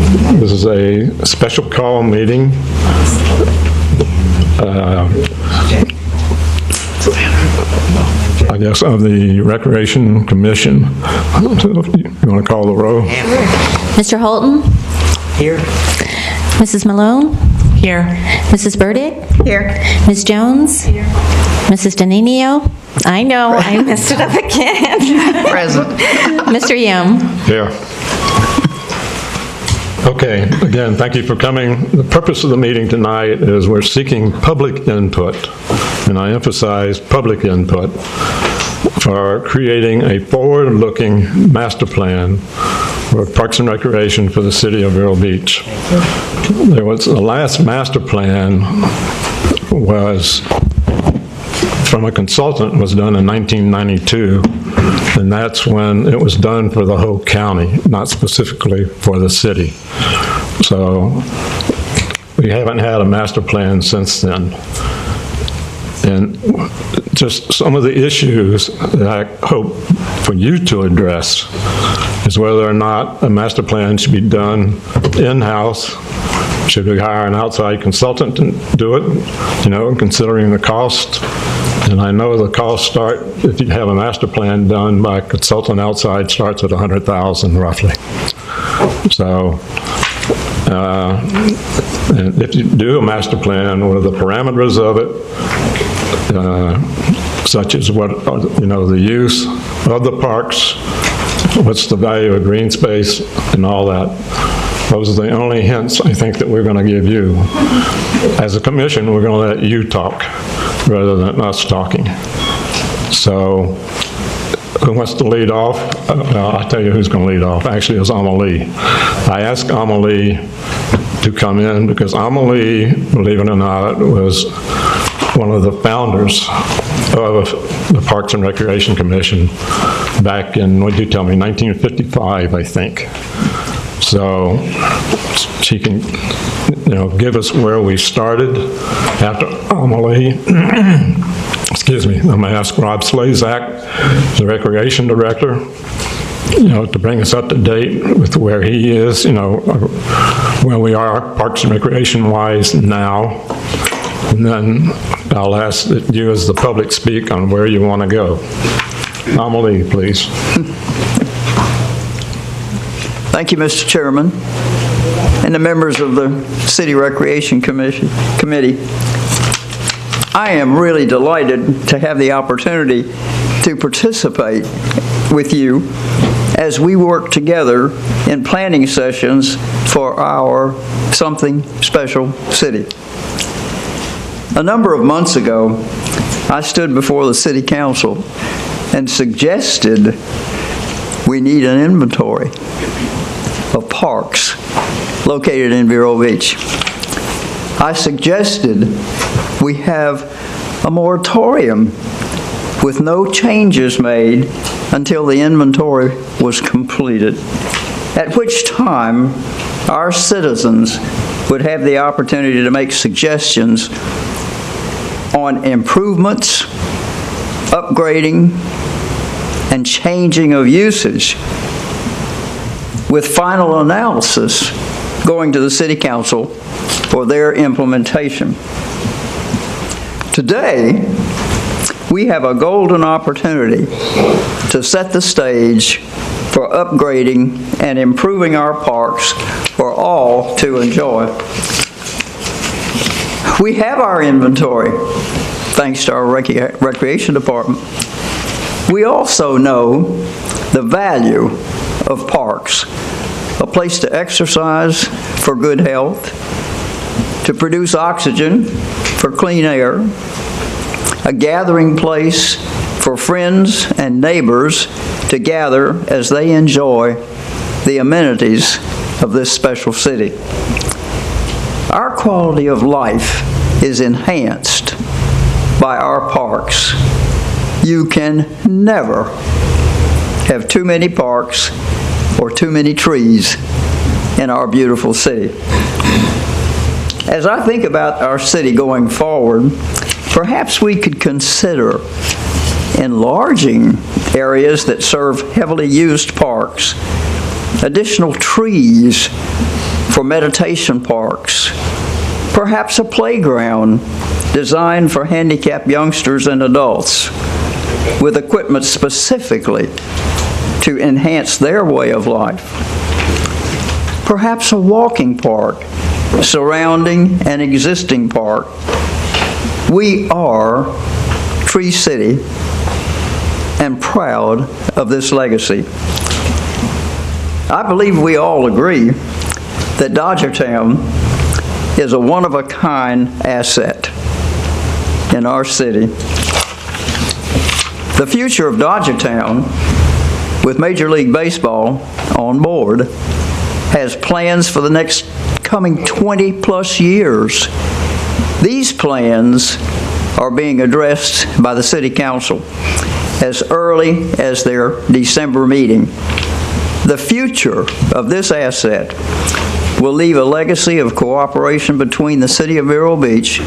This is a special call meeting. I guess of the Recreation Commission. You want to call the roll? Mr. Holton? Here. Mrs. Malone? Here. Mrs. Burdick? Here. Ms. Jones? Here. Mrs. Danino? I know, I messed it up again. Present. Mr. Yim? Yeah. Okay, again, thank you for coming. The purpose of the meeting tonight is we're seeking public input, and I emphasize public input, for creating a forward-looking master plan for Parks and Recreation for the City of Vero Beach. The last master plan was from a consultant, was done in 1992, and that's when it was done for the whole county, not specifically for the city. So we haven't had a master plan since then. And just some of the issues that I hope for you to address is whether or not a master plan should be done in-house. Should we hire an outside consultant to do it, you know, considering the cost? And I know the costs start, if you have a master plan done by a consultant outside, starts at $100,000 roughly. So, and if you do a master plan, what are the parameters of it, such as what are, you know, the use of the parks, what's the value of green space, and all that. Those are the only hints I think that we're going to give you. As a commission, we're going to let you talk rather than us talking. So, who wants to lead off? I'll tell you who's going to lead off. Actually, it's Amelie. I asked Amelie to come in because Amelie, believe it or not, was one of the founders of the Parks and Recreation Commission back in, what did you tell me, 1955, I think. So she can, you know, give us where we started. After Amelie, excuse me, I'm going to ask Rob Slazak, the Recreation Director, you know, to bring us up to date with where he is, you know, where we are Parks and Recreation-wise now. And then I'll ask that you as the public speak on where you want to go. Amelie, please. Thank you, Mr. Chairman, and the members of the City Recreation Committee. I am really delighted to have the opportunity to participate with you as we work together in planning sessions for our something special city. A number of months ago, I stood before the City Council and suggested we need an inventory of parks located in Vero Beach. I suggested we have a moratorium with no changes made until the inventory was completed, at which time our citizens would have the opportunity to make suggestions on improvements, upgrading, and changing of usage, with final analysis going to the City Council for their implementation. Today, we have a golden opportunity to set the stage for upgrading and improving our parks for all to enjoy. We have our inventory, thanks to our Recreation Department. We also know the value of parks, a place to exercise for good health, to produce oxygen for clean air, a gathering place for friends and neighbors to gather as they enjoy the amenities of this special city. Our quality of life is enhanced by our parks. You can never have too many parks or too many trees in our beautiful city. As I think about our city going forward, perhaps we could consider enlarging areas that serve heavily used parks, additional trees for meditation parks, perhaps a playground designed for handicapped youngsters and adults with equipment specifically to enhance their way of life. Perhaps a walking park surrounding an existing park. We are Tree City and proud of this legacy. I believe we all agree that Dodgertown is a one-of-a-kind asset in our city. The future of Dodgertown, with Major League Baseball on board, has plans for the next coming 20-plus years. These plans are being addressed by the City Council as early as their December meeting. The future of this asset will leave a legacy of cooperation between the City of Vero Beach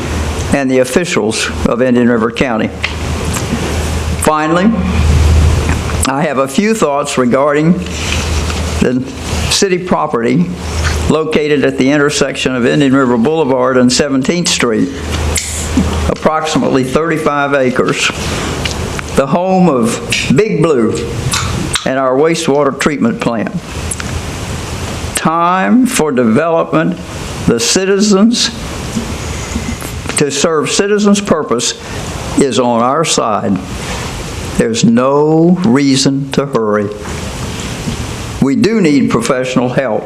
and the officials of Indian River County. Finally, I have a few thoughts regarding the city property located at the intersection of Indian River Boulevard and 17th Street, approximately 35 acres, the home of Big Blue and our wastewater treatment plant. Time for development, to serve citizens' purpose is on our side. There's no reason to hurry. We do need professional help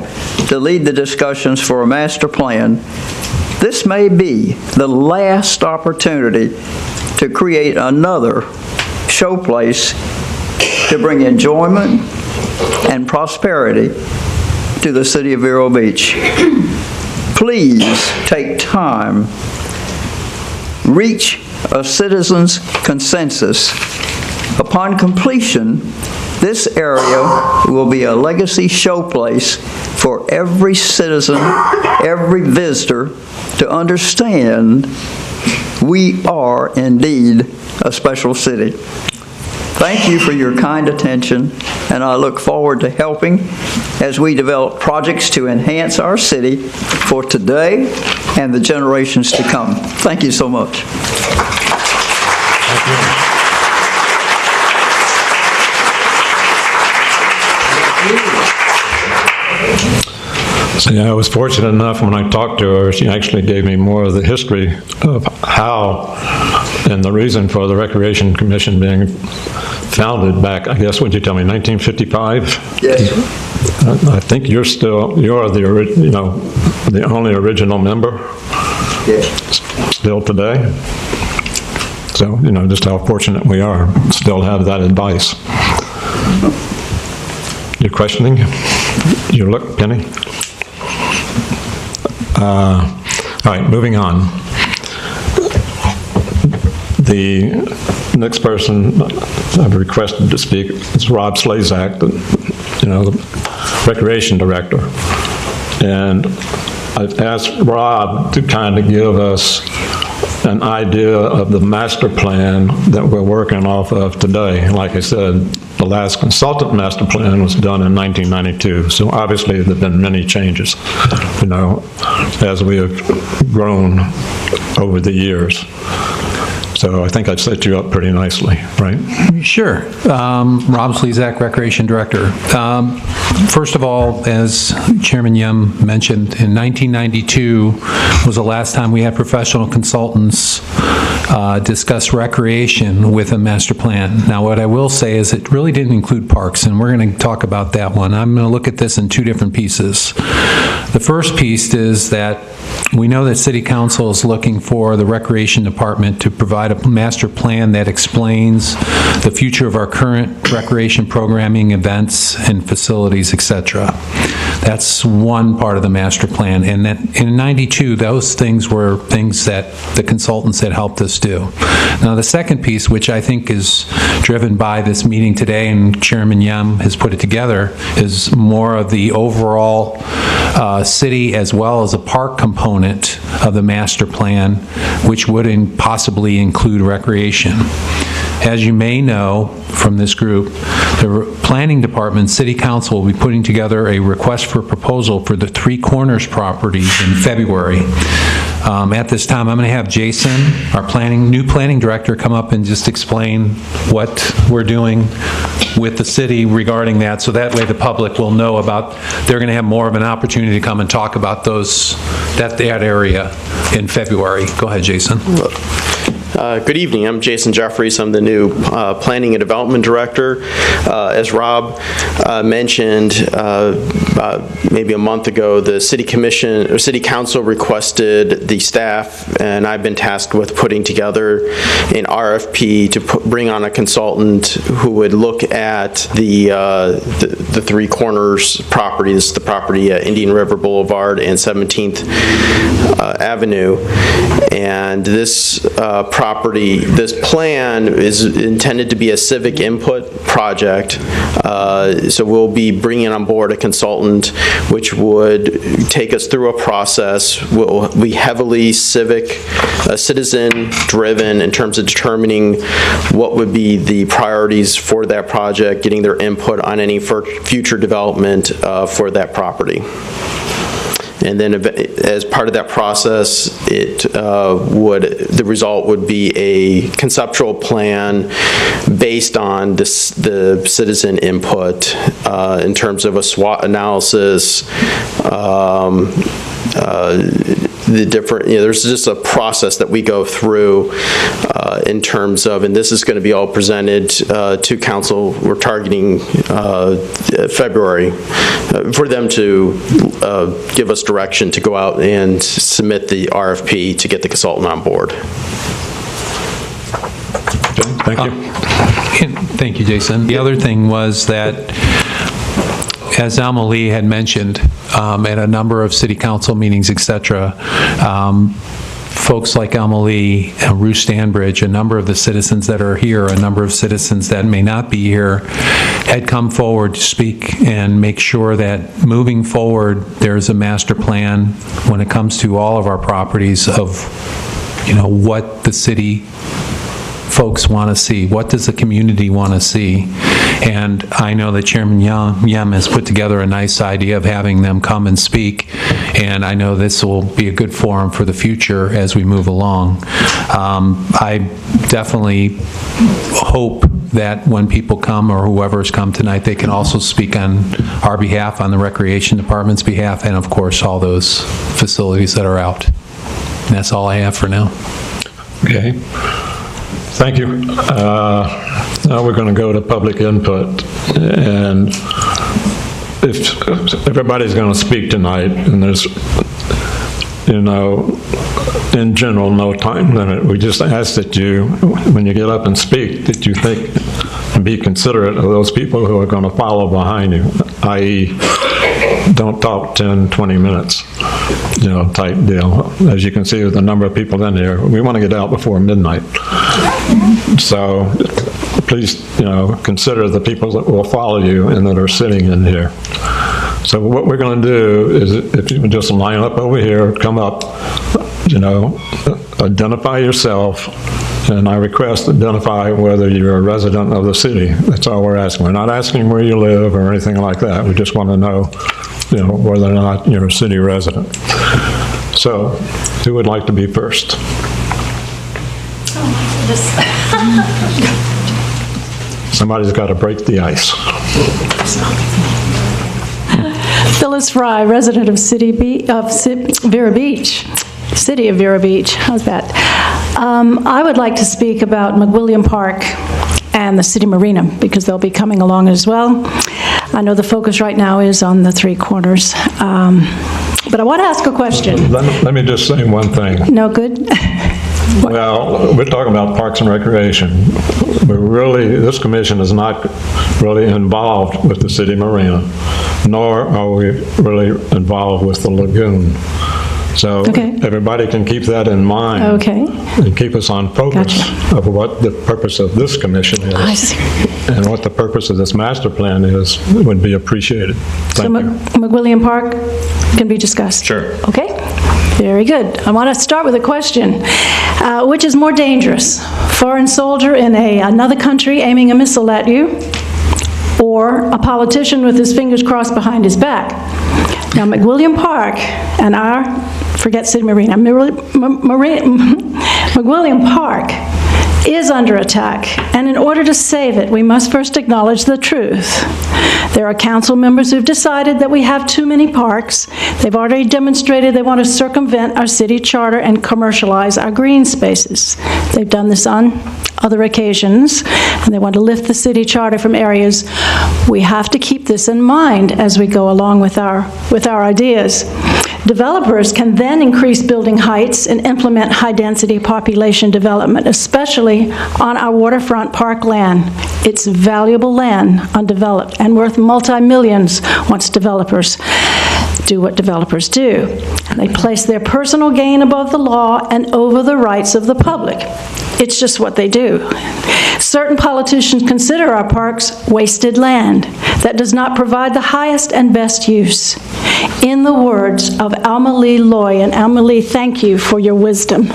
to lead the discussions for a master plan. This may be the last opportunity to create another showplace to bring enjoyment and prosperity to the City of Vero Beach. Please take time, reach a citizens' consensus. Upon completion, this area will be a legacy showplace for every citizen, every visitor to understand we are indeed a special city. Thank you for your kind attention, and I look forward to helping as we develop projects to enhance our city for today and the generations to come. Thank you so much. Thank you. So, yeah, I was fortunate enough when I talked to her, she actually gave me more of the history of how and the reason for the Recreation Commission being founded back, I guess, would you tell me, 1955? Yes. I think you're the only original member. Yes. Still today. So, just how fortunate we are still have that advice. You're questioning? You look, Penny? All right, moving on. The next person I've requested to speak is Rob Slazak, the Recreation Director. And I've asked Rob to kind of give us an idea of the master plan that we're working off of today. Like I said, the last consultant master plan was done in 1992, so obviously there have been many changes, as we have grown over the years. So I think I've set you up pretty nicely, right? Sure. Rob Slezak, Recreation Director. First of all, as Chairman Yem mentioned, in 1992 was the last time we had professional consultants discuss recreation with a master plan. Now, what I will say is it really didn't include parks, and we're going to talk about that one. I'm going to look at this in two different pieces. The first piece is that we know that City Council is looking for the Recreation Department to provide a master plan that explains the future of our current recreation programming, events, and facilities, etc. That's one part of the master plan. And that in '92, those things were things that the consultants had helped us do. Now, the second piece, which I think is driven by this meeting today, and Chairman Yem has put it together, is more of the overall city as well as a park component of the master plan, which would possibly include recreation. As you may know from this group, the Planning Department, City Council will be putting together a request for proposal for the Three Corners property in February. At this time, I'm going to have Jason, our new planning director, come up and just explain what we're doing with the city regarding that, so that way the public will know about, they're going to have more of an opportunity to come and talk about that area in February. Go ahead, Jason. Good evening. I'm Jason Jeffries. I'm the new Planning and Development Director. As Rob mentioned, maybe a month ago, the City Council requested the staff, and I've been tasked with putting together an RFP to bring on a consultant who would look at the Three Corners property. This is the property at Indian River Boulevard and 17th Avenue. And this this plan is intended to be a civic input project. So we'll be bringing on board a consultant which would take us through a process. We'll be heavily citizen-driven in terms of determining what would be the priorities for that project, getting their input on any future development for that property. And then as part of that process, the result would be a conceptual plan based on the citizen input in terms of a SWOT analysis, there's just a process that we go through in terms of, and this is going to be all presented to council. We're targeting February for them to give us direction to go out and submit the RFP to get the consultant on board. Thank you. Thank you, Jason. The other thing was that, as Alma Lee had mentioned, at a number of city council meetings, etc., folks like Alma Lee, Ruth Stanbridge, a number of the citizens that are here, a number of citizens that may not be here, had come forward to speak and make sure that moving forward, there's a master plan when it comes to all of our properties of, what the city folks want to see. What does the community want to see? And I know that Chairman Yem has put together a nice idea of having them come and speak, and I know this will be a good forum for the future as we move along. I definitely hope that when people come, or whoever's come tonight, they can also speak on our behalf, on the Recreation Department's behalf, and of course all those facilities that are out. And that's all I have for now. Okay. Thank you. Now we're going to go to public input. And if everybody's going to speak tonight, and there's, in general, no time limit, we just ask that you, when you get up and speak, that you think and be considerate of those people who are going to follow behind you, i.e., don't talk 10, 20 minutes, type deal. As you can see, with the number of people in here, we want to get out before midnight. So please, consider the people that will follow you and that are sitting in here. So what we're going to do is, if you just line up over here, come up, identify yourself, and I request identify whether you're a resident of the city. That's all we're asking. We're not asking where you live or anything like that. We just want to know, whether or not you're a city resident. So, who would like to be first? Somebody's got to break the ice. Phyllis Fry, resident of Vero Beach. City of Vero Beach. How's that? I would like to speak about McWilliam Park and the city marina, because they'll be coming along as well. I know the focus right now is on the Three Corners. But I want to ask a question. Let me just say one thing. No good? Well, we're talking about Parks and Recreation. This commission is not really involved with the city marina, nor are we really involved with the lagoon. So Okay. everybody can keep that in mind. Okay. And keep us on focus Gotcha. of what the purpose of this commission is. I see. And what the purpose of this master plan is, would be appreciated. So Thank you. McWilliam Park can be discussed? Sure. Okay, very good. I want to start with a question. Which is more dangerous? Foreign soldier in another country aiming a missile at you, or a politician with his fingers crossed behind his back? Now, McWilliam Park and forget City Marina, McWilliam Park is under attack, and in order to save it, we must first acknowledge the truth. There are council members who've decided that we have too many parks. They've already demonstrated they want to circumvent our city charter and commercialize our green spaces. They've done this on other occasions, and they want to lift the city charter from areas. We have to keep this in mind as we go along with our ideas. Developers can then increase building heights and implement high-density population development, especially on our waterfront park land. It's valuable land undeveloped and worth multi-millions once developers do what developers do. They place their personal gain above the law and over the rights of the public. It's just what they do. Certain politicians consider our parks wasted land that does not provide the highest and best use. In the words of Alma Lee Loy, and Alma Lee, thank you for your wisdom.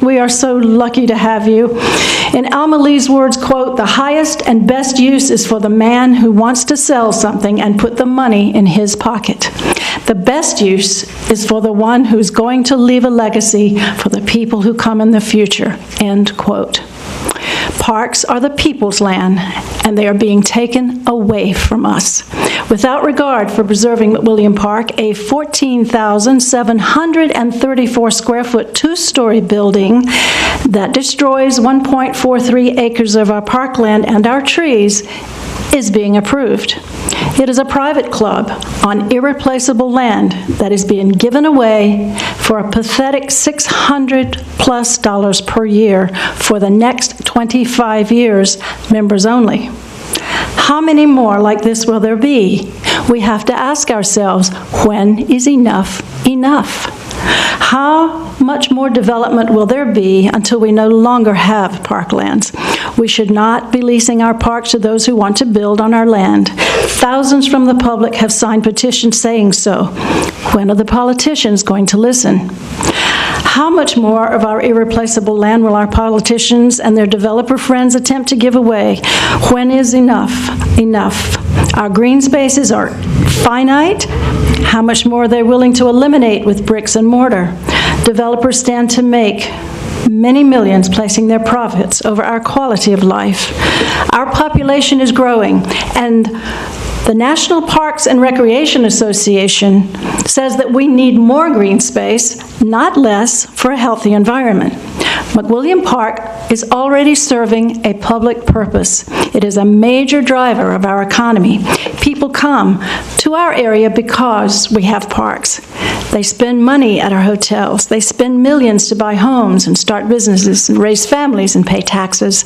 We are so lucky to have you. In Alma Lee's words, quote, "The highest and best use is for the man who wants to sell something and put the money in his pocket. The best use is for the one who's going to leave a legacy for the people who come in the future," end quote. Parks are the people's land, and they are being taken away from us. Without regard for preserving McWilliam Park, a 14,734 square foot two-story building that destroys 1.43 acres of our parkland and our trees is being approved. It is a private club on irreplaceable land that is being given away for a pathetic $600+ per year for the next 25 years, members only. How many more like this will there be? We have to ask ourselves, when is enough enough? How much more development will there be until we no longer have parklands? We should not be leasing our parks to those who want to build on our land. Thousands from the public have signed petitions saying so. When are the politicians going to listen? How much more of our irreplaceable land will our politicians and their developer friends attempt to give away? When is enough enough? Our green spaces are finite. How much more are they willing to eliminate with bricks and mortar? Developers stand to make many millions, placing their profits over our quality of life. Our population is growing, and the National Parks and Recreation Association says that we need more green space, not less, for a healthy environment. McWilliam Park is already serving a public purpose. It is a major driver of our economy. People come to our area because we have parks. They spend money at our hotels. They spend millions to buy homes and start businesses and raise families and pay taxes.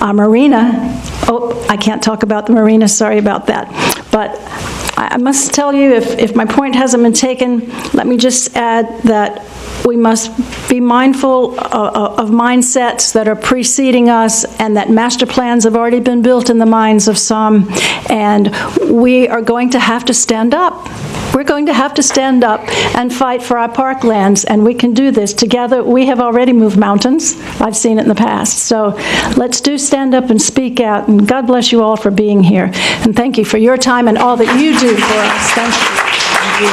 Our marina, I can't talk about the marina, sorry about that. But I must tell you, if my point hasn't been taken, let me just add that we must be mindful of mindsets that are preceding us, and that master plans have already been built in the minds of some, and we are going to have to stand up. We're going to have to stand up and fight for our parklands, and we can do this together. We have already moved mountains. I've seen it in the past. So let's stand up and speak out, and God bless you all for being here. And thank you for your time and all that you do for us. Thank you.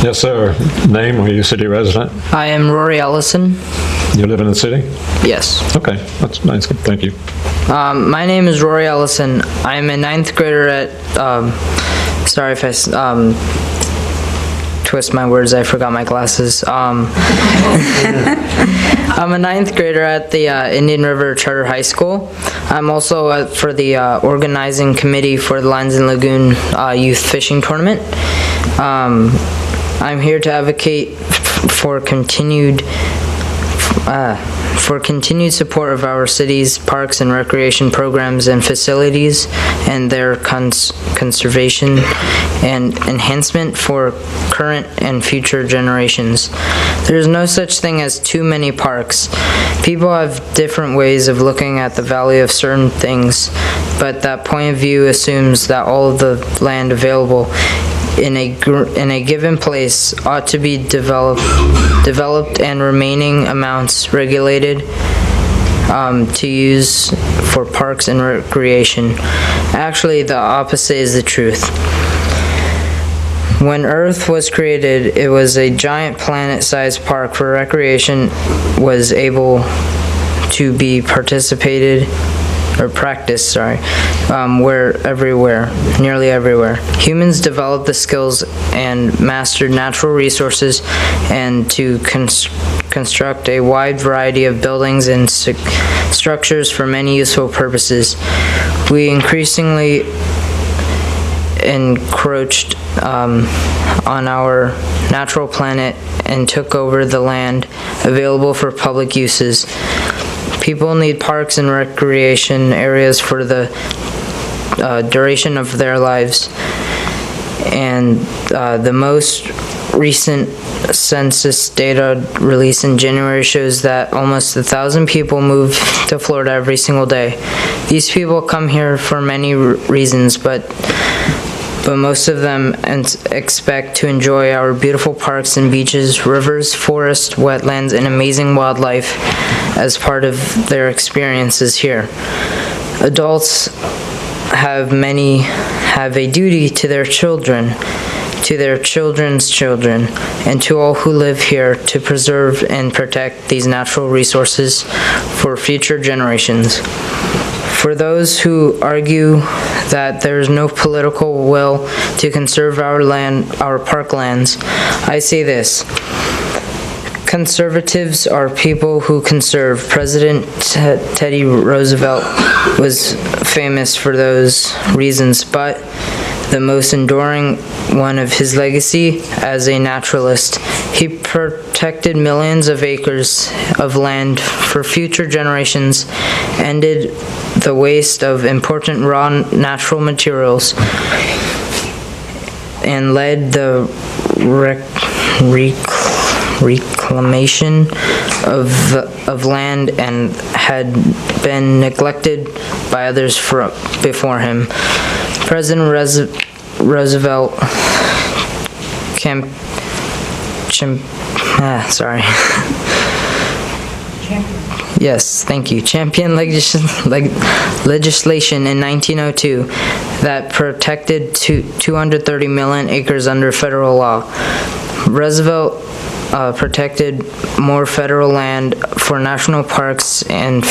Yes, sir. Name, are you a city resident? I am Rory Ellison. You live in the city? Yes. Okay, that's nice. Thank you. My name is Rory Ellison. I'm a ninth grader at, sorry if I twist my words, I forgot my glasses. I'm a ninth grader at the Indian River Charter High School. I'm also for the organizing committee for the Lions and Lagoon Youth Fishing Tournament. I'm here to advocate for continued for continued support of our city's parks and recreation programs and facilities and their conservation and enhancement for current and future generations. There is no such thing as too many parks. People have different ways of looking at the value of certain things, but that point of view assumes that all of the land available in a given place ought to be developed and remaining amounts regulated to use for parks and recreation. Actually, the opposite is the truth. When Earth was created, it was a giant planet-sized park for recreation was able to be practiced, nearly everywhere. Humans developed the skills and mastered natural resources and to construct a wide variety of buildings and structures for many useful purposes. We increasingly encroached on our natural planet and took over the land available for public uses. People need parks and recreation areas for the duration of their lives. And the most recent census data released in January shows that almost 1,000 people move to Florida every single day. These people come here for many reasons, but most of them expect to enjoy our beautiful parks and beaches, rivers, forests, wetlands, and amazing wildlife as part of their experiences here. Adults have a duty to their children, to their children's children, and to all who live here to preserve and protect these natural resources for future generations. For those who argue that there is no political will to conserve our land, our parklands, I say this. Conservatives are people who conserve. President Teddy Roosevelt was famous for those reasons, but the most enduring one of his legacy as a naturalist, he protected millions of acres of land for future generations, ended the waste of important raw natural materials, and led the reclamation of land and had been neglected by others before him. President Roosevelt championed legislation in 1902 that protected 230 million acres under federal law. Roosevelt protected more federal land for national parks and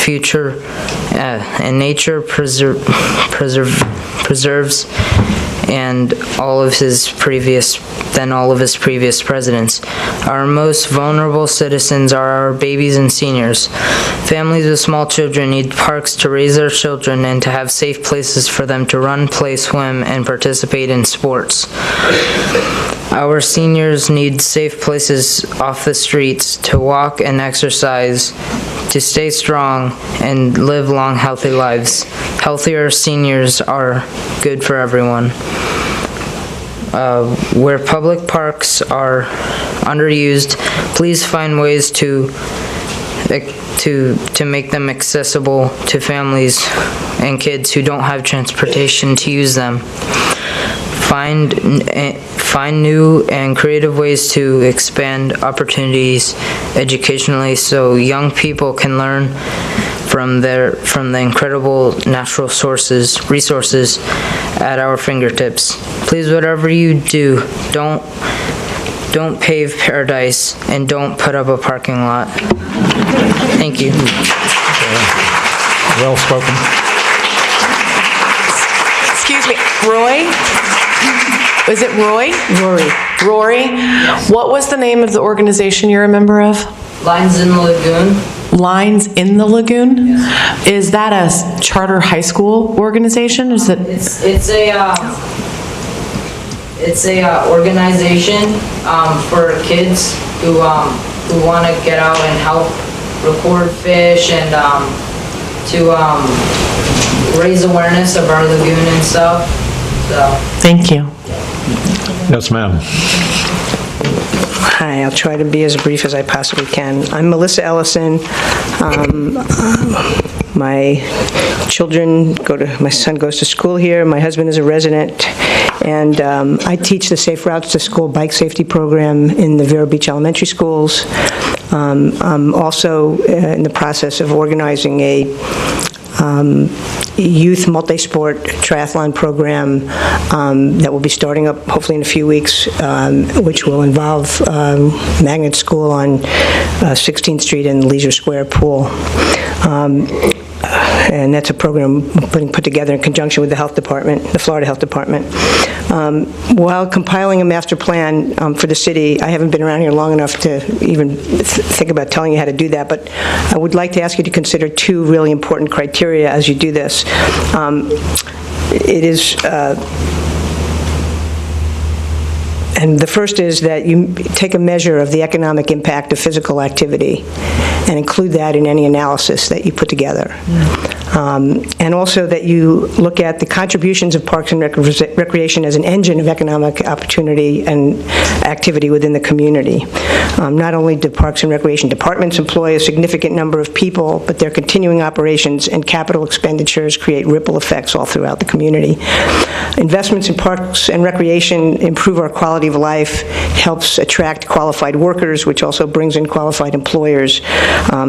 nature preserves and all of his previous presidents. Our most vulnerable citizens are our babies and seniors. Families with small children need parks to raise their children and to have safe places for them to run, play, swim, and participate in sports. Our seniors need safe places off the streets to walk and exercise, to stay strong and live long, healthy lives. Healthier seniors are good for everyone. Where public parks are underused, please find ways to make them accessible to families and kids who don't have transportation to use them. Find new and creative ways to expand opportunities educationally so young people can learn from the incredible natural resources at our fingertips. Please, whatever you do, don't pave paradise and don't put up a parking lot. Thank you. Well spoken. Excuse me, Roy? Is it Roy? Rory. Rory? Yes. What was the name of the organization you're a member of? Lines in the Lagoon. Lines in the Lagoon? Yes. Is that a charter high school organization? Is it? It's a organization for kids who want to get out and help record fish and to raise awareness of our lagoon and stuff. So. Thank you. Yes, ma'am. Hi, I'll try to be as brief as I possibly can. I'm Melissa Ellison. My my son goes to school here, my husband is a resident, and I teach the Safe Routes to School bike safety program in the Vero Beach elementary schools. I'm also in the process of organizing a youth multi-sport triathlon program that will be starting up hopefully in a few weeks, which will involve Magnet School on 16th Street and Leisure Square Pool. And that's a program put together in conjunction with the health department, the Florida Health Department. While compiling a master plan for the city, I haven't been around here long enough to even think about telling you how to do that, but I would like to ask you to consider two really important criteria as you do this. And the first is that you take a measure of the economic impact of physical activity and include that in any analysis that you put together. And also that you look at the contributions of parks and recreation as an engine of economic opportunity and activity within the community. Not only do parks and recreation departments employ a significant number of people, but their continuing operations and capital expenditures create ripple effects all throughout the community. Investments in parks and recreation improve our quality of life, helps attract qualified workers, which also brings in qualified employers.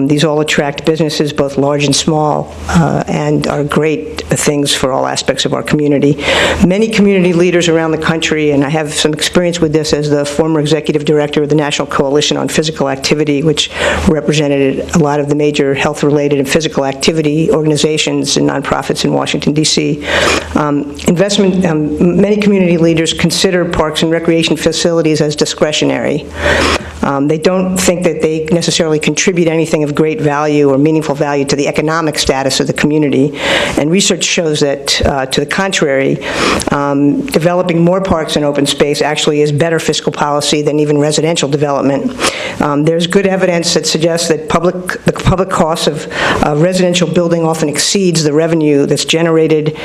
These all attract businesses, both large and small, and are great things for all aspects of our community. Many community leaders around the country, and I have some experience with this as the former executive director of the National Coalition on Physical Activity, which represented a lot of the major health-related and physical activity organizations and nonprofits in Washington, D.C. Many community leaders consider parks and recreation facilities as discretionary. They don't think that they necessarily contribute anything of great value or meaningful value to the economic status of the community. And research shows that, to the contrary, developing more parks and open space actually is better fiscal policy than even residential development. There's good evidence that suggests that the public cost of residential building often exceeds the revenue that's generated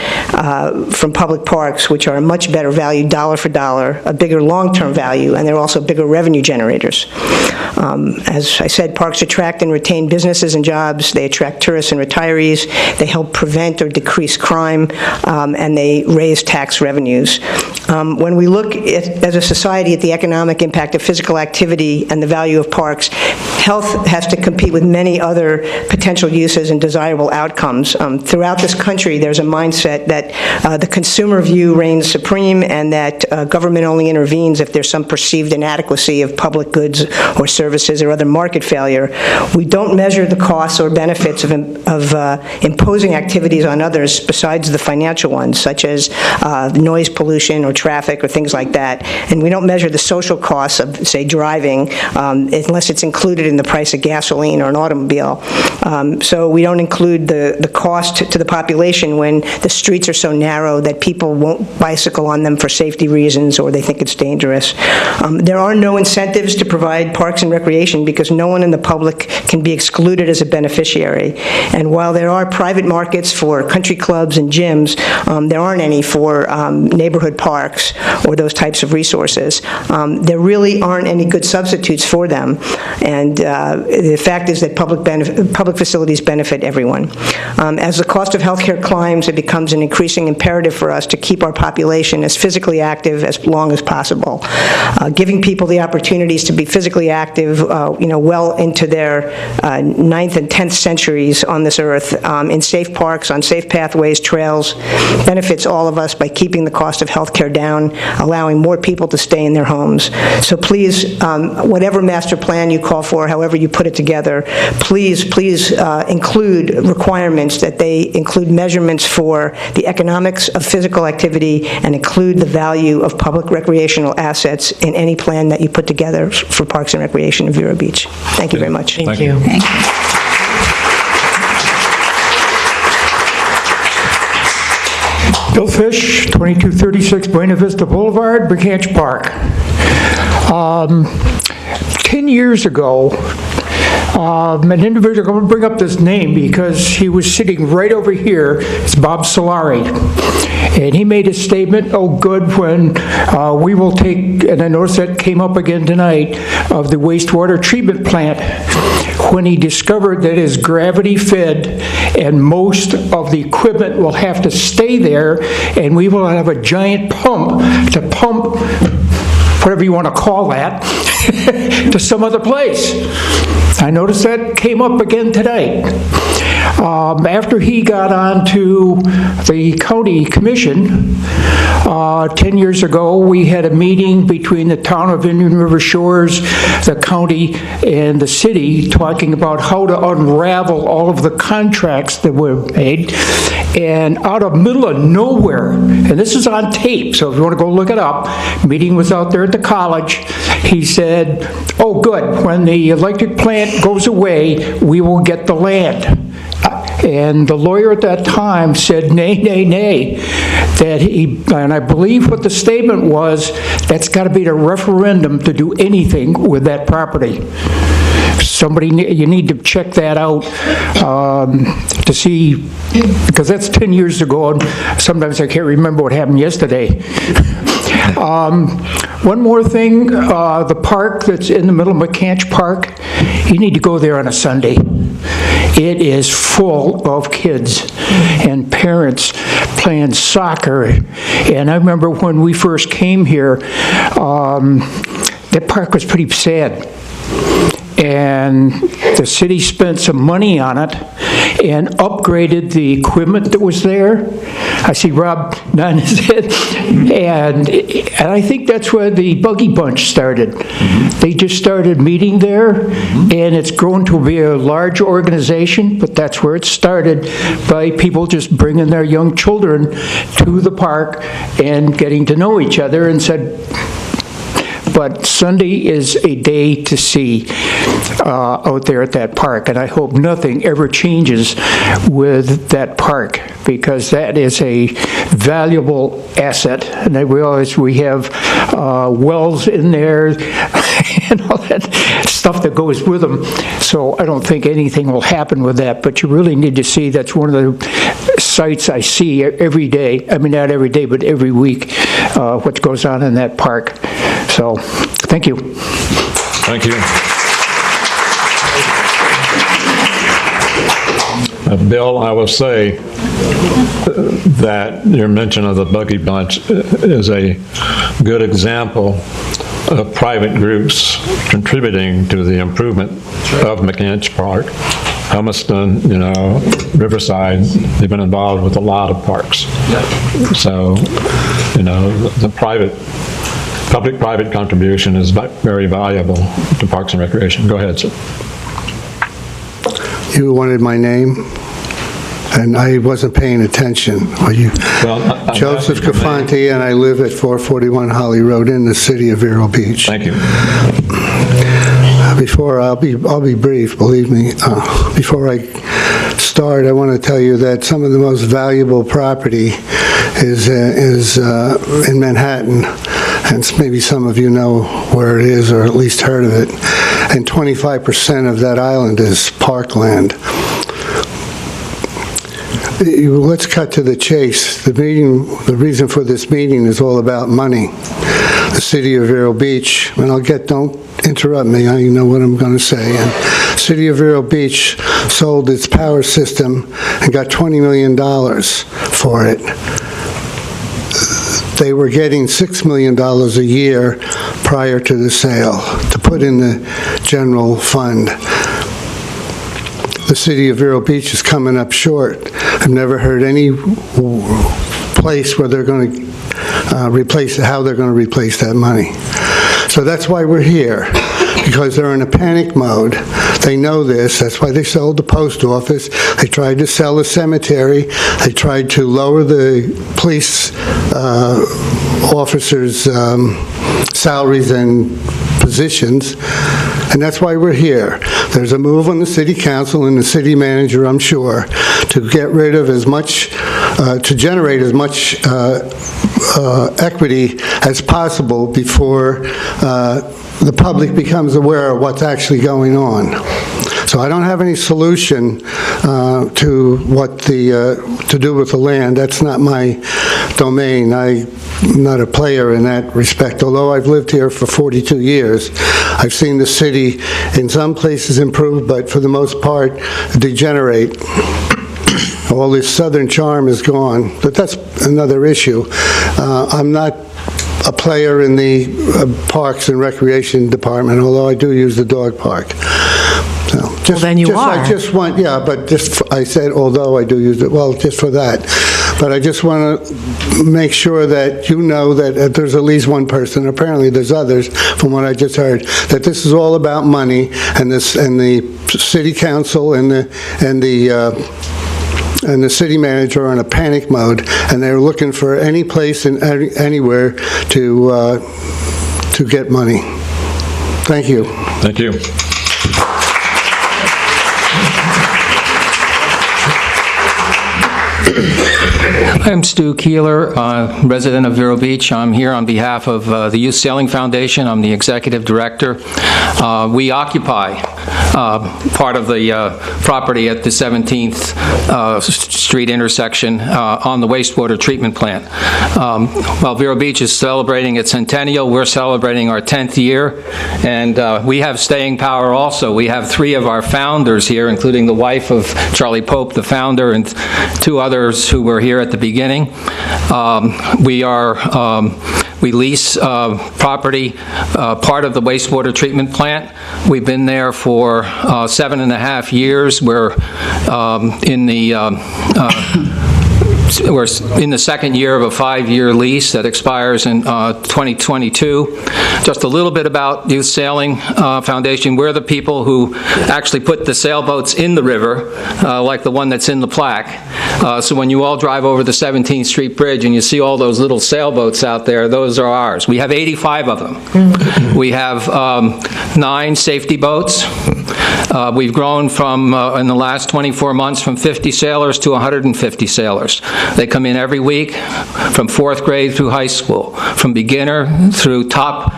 from public parks, which are a much better value dollar for dollar, a bigger long-term value, and they're also bigger revenue generators. As I said, parks attract and retain businesses and jobs, they attract tourists and retirees, they help prevent or decrease crime, and they raise tax revenues. When we look as a society at the economic impact of physical activity and the value of parks, health has to compete with many other potential uses and desirable outcomes. Throughout this country, there's a mindset that the consumer view reigns supreme and that government only intervenes if there's some perceived inadequacy of public goods or services or other market failure. We don't measure the costs or benefits of imposing activities on others besides the financial ones, such as noise pollution or traffic or things like that. And we don't measure the social costs of, say, driving unless it's included in the price of gasoline or an automobile. So we don't include the cost to the population when the streets are so narrow that people won't bicycle on them for safety reasons or they think it's dangerous. There are no incentives to provide parks and recreation because no one in the public can be excluded as a beneficiary. And while there are private markets for country clubs and gyms, there aren't any for neighborhood parks or those types of resources. There really aren't any good substitutes for them. And the fact is that public facilities benefit everyone. As the cost of healthcare climbs, it becomes an increasing imperative for us to keep our population as physically active as long as possible. Giving people the opportunities to be physically active, well into their 9th and 10th centuries on this earth, in safe parks, on safe pathways, trails, benefits all of us by keeping the cost of healthcare down, allowing more people to stay in their homes. So please, whatever master plan you call for, however you put it together, please include requirements that they include measurements for the economics of physical activity and include the value of public recreational assets in any plan that you put together for Parks and Recreation in Vero Beach. Thank you very much. Thank you. Thank you. Bill Fish, 2236 Buena Vista Boulevard, Brickhanch Park. 10 years ago, An individual, I'm going to bring up this name because he was sitting right over here. It's Bob Solari. And he made a statement, oh good, when we will take, and I noticed that came up again tonight, of the wastewater treatment plant, when he discovered that it's gravity fed and most of the equipment will have to stay there, and we will have a giant pump to pump whatever you want to call that, to some other place. I noticed that came up again tonight. After he got on to the county commission, 10 years ago, we had a meeting between the town of Indian River Shores, the county, and the city, talking about how to unravel all of the contracts that were made. And out of middle of nowhere, and this is on tape, so if you want to go look it up, meeting was out there at the college, he said, oh good, when the electric plant goes away, we will get the land. And the lawyer at that time said, nay, nay, nay, that he, and I believe what the statement was, that's got to be the referendum to do anything with that property. Somebody, you need to check that out to see, because that's 10 years ago, and sometimes I can't remember what happened yesterday. One more thing, the park that's in the middle of McCabe Park, you need to go there on a Sunday. It is full of kids and parents playing soccer. And I remember when we first came here, that park was pretty sad. And the city spent some money on it and upgraded the equipment that was there. I see Rob nodding his head. And I think that's where the Buggy Bunch started. They just started meeting there, and it's grown to be a large organization, but that's where it started, by people just bringing their young children to the park and getting to know each other, and said, but Sunday is a day to see out there at that park, and I hope nothing ever changes with that park, because that is a valuable asset. And I realize we have wells in there and all that stuff that goes with them, so I don't think anything will happen with that, but you really need to see, that's one of the sites I see every day, I mean not every day, but every week, what goes on in that park. So, thank you. Thank you. Bill, I will say that your mention of the Buggy Bunch is a good example of private groups contributing to the improvement of McCabe Park. Helmiston, you know, Riverside, they've been involved with a lot of parks. So, you know, the public-private contribution is very valuable to Parks and Recreation. Go ahead, sir. You wanted my name, and I wasn't paying attention. Well, Joseph Cafonte, and I live at 441 Holly Road in the City of Vero Beach. Thank you. I'll be brief, believe me. Before I start, I want to tell you that some of the most valuable property is in Manhattan, and maybe some of you know where it is, or at least heard of it. And 25% of that island is parkland. Let's cut to the chase. The reason for this meeting is all about money. The City of Vero Beach, and don't interrupt me, I know what I'm going to say. And City of Vero Beach sold its power system and got $20 million for it. They were getting $6 million a year prior to the sale to put in the general fund. The City of Vero Beach is coming up short. I've never heard any place where they're going to how they're going to replace that money. So that's why we're here, because they're in a panic mode. They know this. That's why they sold the post office. They tried to sell the cemetery. They tried to lower the police officers' salaries and positions. And that's why we're here. There's a move on the city council and the city manager, I'm sure, to get rid of as much, to generate as much equity as possible before the public becomes aware of what's actually going on. So I don't have any solution to what to do with the land. That's not my domain. I'm not a player in that respect. Although I've lived here for 42 years, I've seen the city in some places improve, but for the most part degenerate. All this southern charm is gone, but that's another issue. I'm not a player in the Parks and Recreation Department, although I do use the dog park. So Well, then you are. I just want, yeah, but I said, although I do use it, well, just for that. But I just want to make sure that you know that there's at least one person, apparently there's others, from what I just heard, that this is all about money, and the city council and the city manager are in a panic mode, and they're looking for any place and anywhere to get money. Thank you. Thank you. I'm Stu Keeler, resident of Vero Beach. I'm here on behalf of the Youth Sailing Foundation. I'm the executive director. We occupy part of the property at the 17th Street intersection on the wastewater treatment plant. While Vero Beach is celebrating its centennial, we're celebrating our 10th year, and we have staying power also. We have 3 of our founders here, including the wife of Charlie Pope, the founder, and 2 others who were here at the beginning. We lease property, part of the wastewater treatment plant. We've been there for 7.5 years. We're in the second year of a 5-year lease that expires in 2022. Just a little bit about Youth Sailing Foundation. We're the people who actually put the sailboats in the river, like the one that's in the plaque. So when you all drive over the 17th Street Bridge and you see all those little sailboats out there, those are ours. We have 85 of them. We have 9 safety boats. We've grown from, in the last 24 months, from 50 sailors to 150 sailors. They come in every week from 4th grade through high school, from beginner through top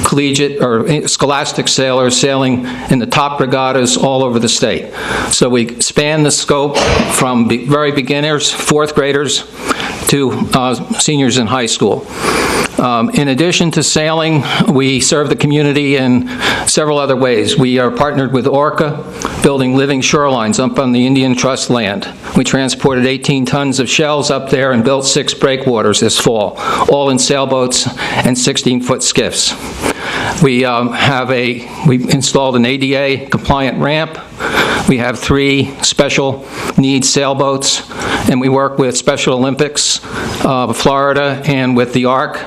collegiate or scholastic sailors sailing in the top regattas all over the state. So we span the scope from very beginners, 4th graders, to seniors in high school. In addition to sailing, we serve the community in several other ways. We are partnered with Orca, building living shorelines up on the Indian Trust land. We transported 18 tons of shells up there and built 6 breakwaters this fall, all in sailboats and 16-foot skiffs. We installed an ADA compliant ramp. We have 3 special needs sailboats, and we work with Special Olympics of Florida and with the ARC,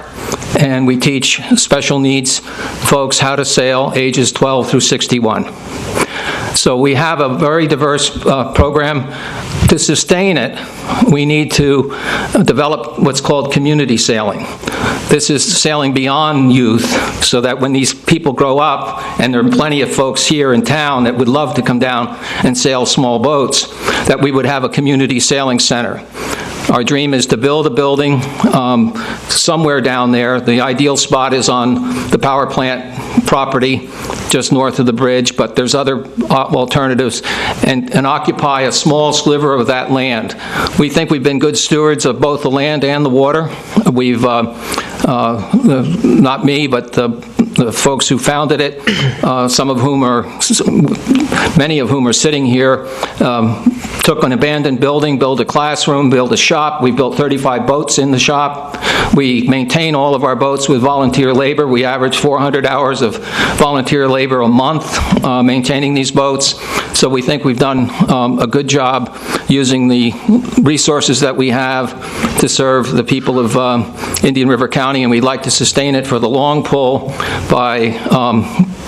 and we teach special needs folks how to sail ages 12 through 61. So we have a very diverse program. To sustain it, we need to develop what's called community sailing. This is sailing beyond youth, so that when these people grow up, and there are plenty of folks here in town that would love to come down and sail small boats, that we would have a community sailing center. Our dream is to build a building somewhere down there. The ideal spot is on the power plant property just north of the bridge, but there's other alternatives, and occupy a small sliver of that land. We think we've been good stewards of both the land and the water. We've, not me, but the folks who founded it, many of whom are sitting here, took an abandoned building, built a classroom, built a shop. We built 35 boats in the shop. We maintain all of our boats with volunteer labor. We average 400 hours of volunteer labor a month maintaining these boats. So we think we've done a good job using the resources that we have to serve the people of Indian River County, and we'd like to sustain it for the long pull by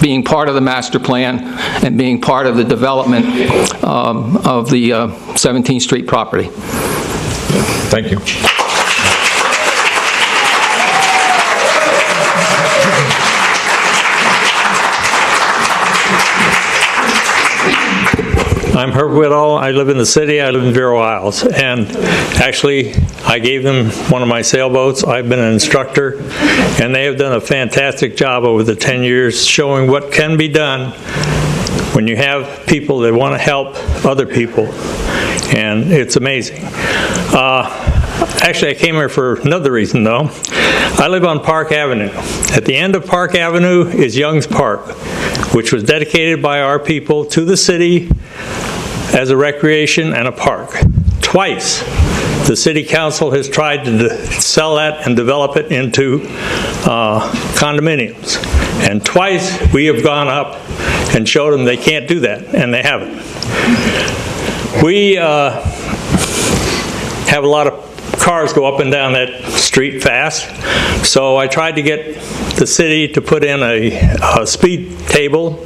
being part of the master plan and being part of the development of the 17th Street property. Thank you. I'm Herb Whitall. I live in the city. I live in Vero Isles. And actually, I gave them one of my sailboats. I've been an instructor, and they have done a fantastic job over the 10 years showing what can be done when you have people that want to help other people, and it's amazing. Actually, I came here for another reason, though. I live on Park Avenue. At the end of Park Avenue is Young's Park, which was dedicated by our people to the city as a recreation and a park. Twice, the city council has tried to sell that and develop it into condominiums. And twice, we have gone up and showed them they can't do that, and they haven't. We have a lot of cars go up and down that street fast, so I tried to get the city to put in a speed table,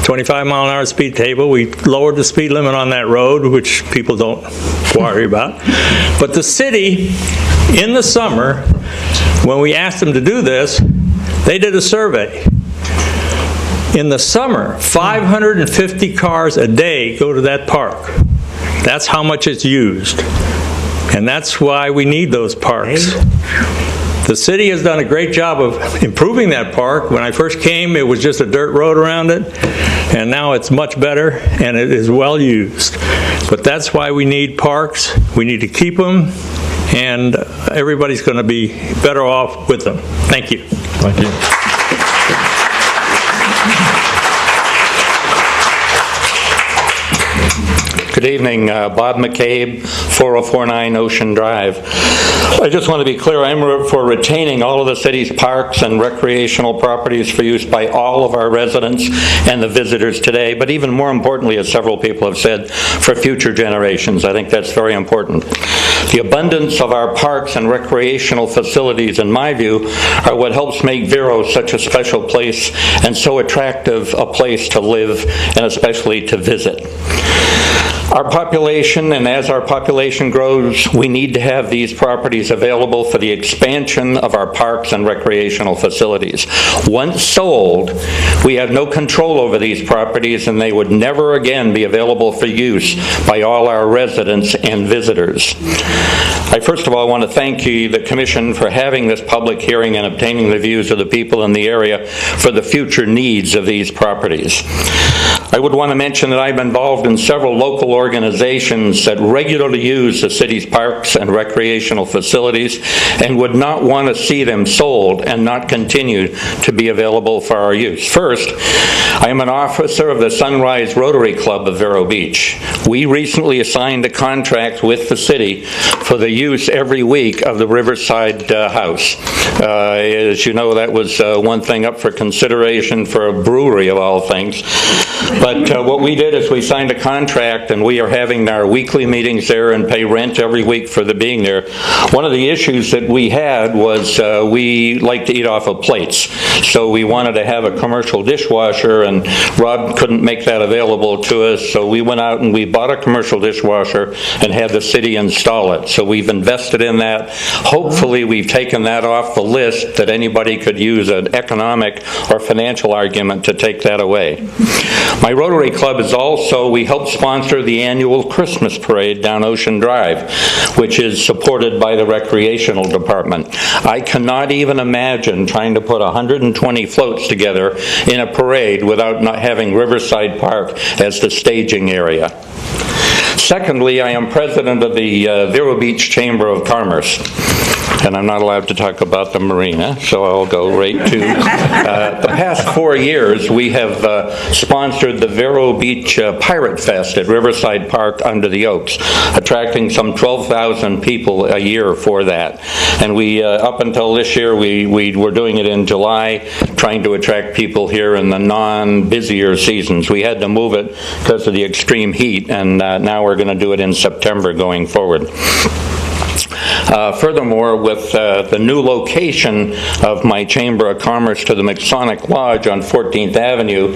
25-mile-an-hour speed table. We lowered the speed limit on that road, which people don't worry about. But the city, in the summer, when we asked them to do this, they did a survey. In the summer, 550 cars a day go to that park. That's how much it's used. And that's why we need those parks. The city has done a great job of improving that park. When I first came, it was just a dirt road around it, and now it's much better, and it is well used. But that's why we need parks. We need to keep them, and everybody's going to be better off with them. Thank you. Thank you. Good evening, Bob McCabe, 4049 Ocean Drive. I just want to be clear, I'm for retaining all of the city's parks and recreational properties for use by all of our residents and the visitors today, but even more importantly, as several people have said, for future generations. I think that's very important. The abundance of our parks and recreational facilities, in my view, are what helps make Vero such a special place and so attractive a place to live and especially to visit. Our population, and as our population grows, we need to have these properties available for the expansion of our parks and recreational facilities. Once sold, we have no control over these properties, and they would never again be available for use by all our residents and visitors. I first of all want to thank you, the Commission, for having this public hearing and obtaining the views of the people in the area for the future needs of these properties. I would want to mention that I'm involved in several local organizations that regularly use the city's parks and recreational facilities and would not want to see them sold and not continue to be available for our use. First, I am an officer of the Sunrise Rotary Club of Vero Beach. We recently assigned a contract with the city for the use every week of the Riverside House. As you know, that was one thing up for consideration for a brewery of all things. But what we did is we signed a contract, and we are having our weekly meetings there and pay rent every week for the being there. One of the issues that we had was we like to eat off of plates. So we wanted to have a commercial dishwasher, and Rob couldn't make that available to us. So we went out and we bought a commercial dishwasher and had the city install it. So we've invested in that. Hopefully we've taken that off the list that anybody could use an economic or financial argument to take that away. My Rotary Club is also, we help sponsor the annual Christmas parade down Ocean Drive, which is supported by the Recreational Department. I cannot even imagine trying to put 120 floats together in a parade without not having Riverside Park as the staging area. Secondly, I am president of the Vero Beach Chamber of Commerce. And I'm not allowed to talk about the marina, so I'll go right to the past 4 years. We have sponsored the Vero Beach Pirate Fest at Riverside Park under the Oaks, attracting some 12,000 people a year for that. And we, up until this year, we were doing it in July, trying to attract people here in the non-busier seasons. We had to move it because of the extreme heat, and now we're going to do it in September going forward. Furthermore, with the new location of my Chamber of Commerce to the Masonic Lodge on 14th Avenue,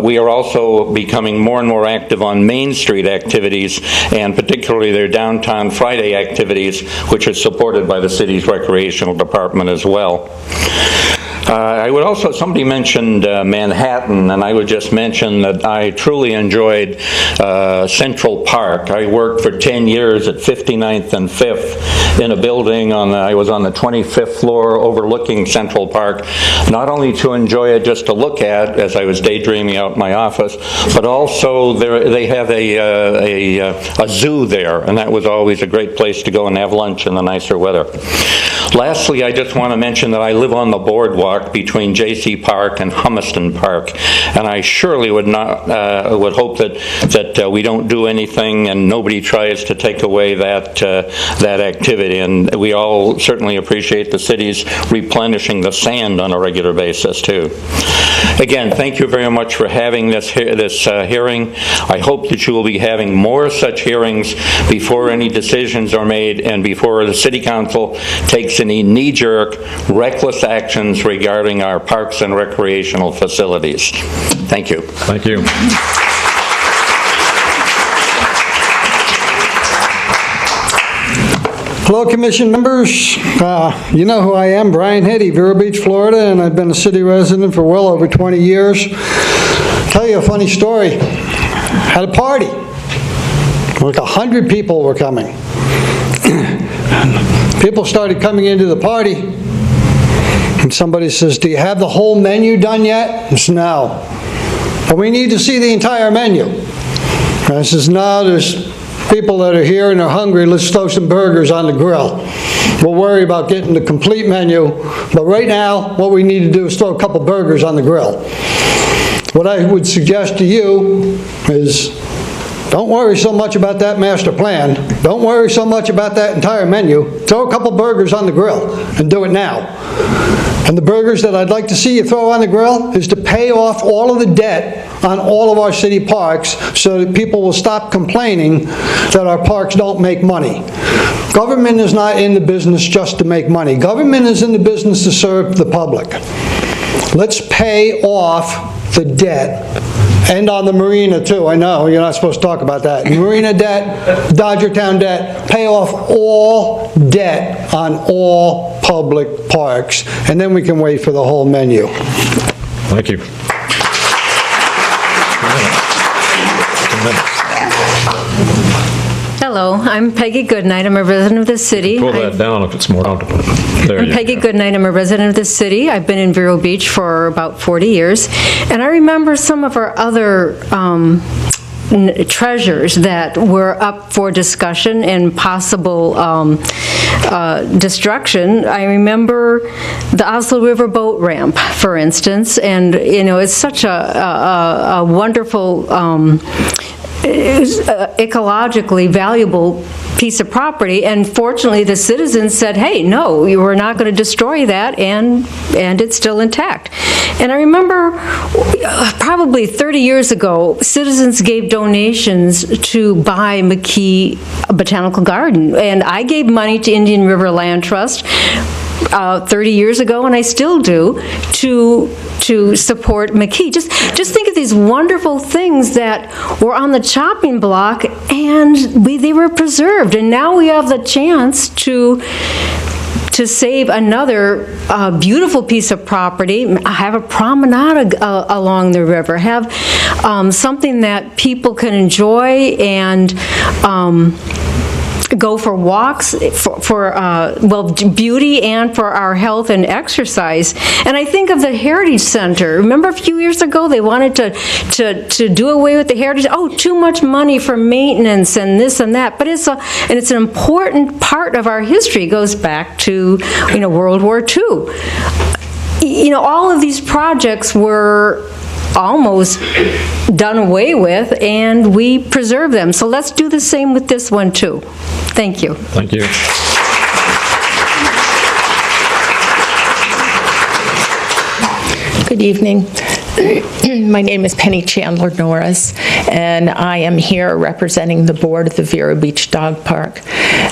we are also becoming more and more active on Main Street activities, and particularly their Downtown Friday activities, which are supported by the city's Recreational Department as well. I would also, somebody mentioned Manhattan, and I would just mention that I truly enjoyed Central Park. I worked for 10 years at 59th and 5th in a building I was on the 25th floor overlooking Central Park, not only to enjoy it just to look at as I was daydreaming out in my office, but also they have a zoo there, and that was always a great place to go and have lunch in the nicer weather. Lastly, I just want to mention that I live on the boardwalk between J.C. Park and Humiston Park, and I surely would hope that we don't do anything and nobody tries to take away that activity. And we all certainly appreciate the city's replenishing the sand on a regular basis too. Again, thank you very much for having this hearing. I hope that you will be having more such hearings before any decisions are made and before the City Council takes any knee-jerk, reckless actions regarding our parks and recreational facilities. Thank you. Thank you. Hello, Commission members. You know who I am, Brian Hetty, Vero Beach, Florida, and I've been a city resident for well over 20 years. Tell you a funny story. Had a party. Like 100 people were coming. People started coming into the party, and somebody says, "Do you have the whole menu done yet?" I said, "No." "But we need to see the entire menu." And I says, "No, there's people that are here and are hungry. Let's throw some burgers on the grill. We'll worry about getting the complete menu, but right now, what we need to do is throw a couple burgers on the grill." What I would suggest to you is, don't worry so much about that master plan. Don't worry so much about that entire menu. Throw a couple burgers on the grill and do it now. And the burgers that I'd like to see you throw on the grill is to pay off all of the debt on all of our city parks so that people will stop complaining that our parks don't make money. Government is not in the business just to make money. Government is in the business to serve the public. Let's pay off the debt. And on the marina too. I know you're not supposed to talk about that. Marina debt, Dodgertown debt, pay off all debt on all public parks, and then we can wait for the whole menu. Thank you. Hello, I'm Peggy Goodnight. I'm a resident of the city. Pull that down if it's more comfortable. There I'm Peggy Goodnight. I'm a resident of the city. I've been in Vero Beach for about 40 years. And I remember some of our other treasures that were up for discussion and possible destruction. I remember the Oslo River boat ramp, for instance, and it's such a wonderful ecologically valuable piece of property, and fortunately the citizens said, "Hey, no, we're not going to destroy that," and it's still intact. And I remember probably 30 years ago, citizens gave donations to buy McCabe Botanical Garden, and I gave money to Indian River Land Trust 30 years ago, and I still do, to support McCabe. Just think of these wonderful things that were on the chopping block, and they were preserved, and now we have the chance to save another beautiful piece of property, have a promenade along the river, have something that people can enjoy and go for walks for beauty and for our health and exercise. And I think of the Heritage Center. Remember a few years ago they wanted to do away with the Heritage? Oh, too much money for maintenance and this and that. But it's an important part of our history. It goes back to World War II. All of these projects were almost done away with, and we preserve them. So let's do the same with this one too. Thank you. Thank you. Good evening. My name is Penny Chandler Norris, and I am here representing the board of the Vero Beach Dog Park.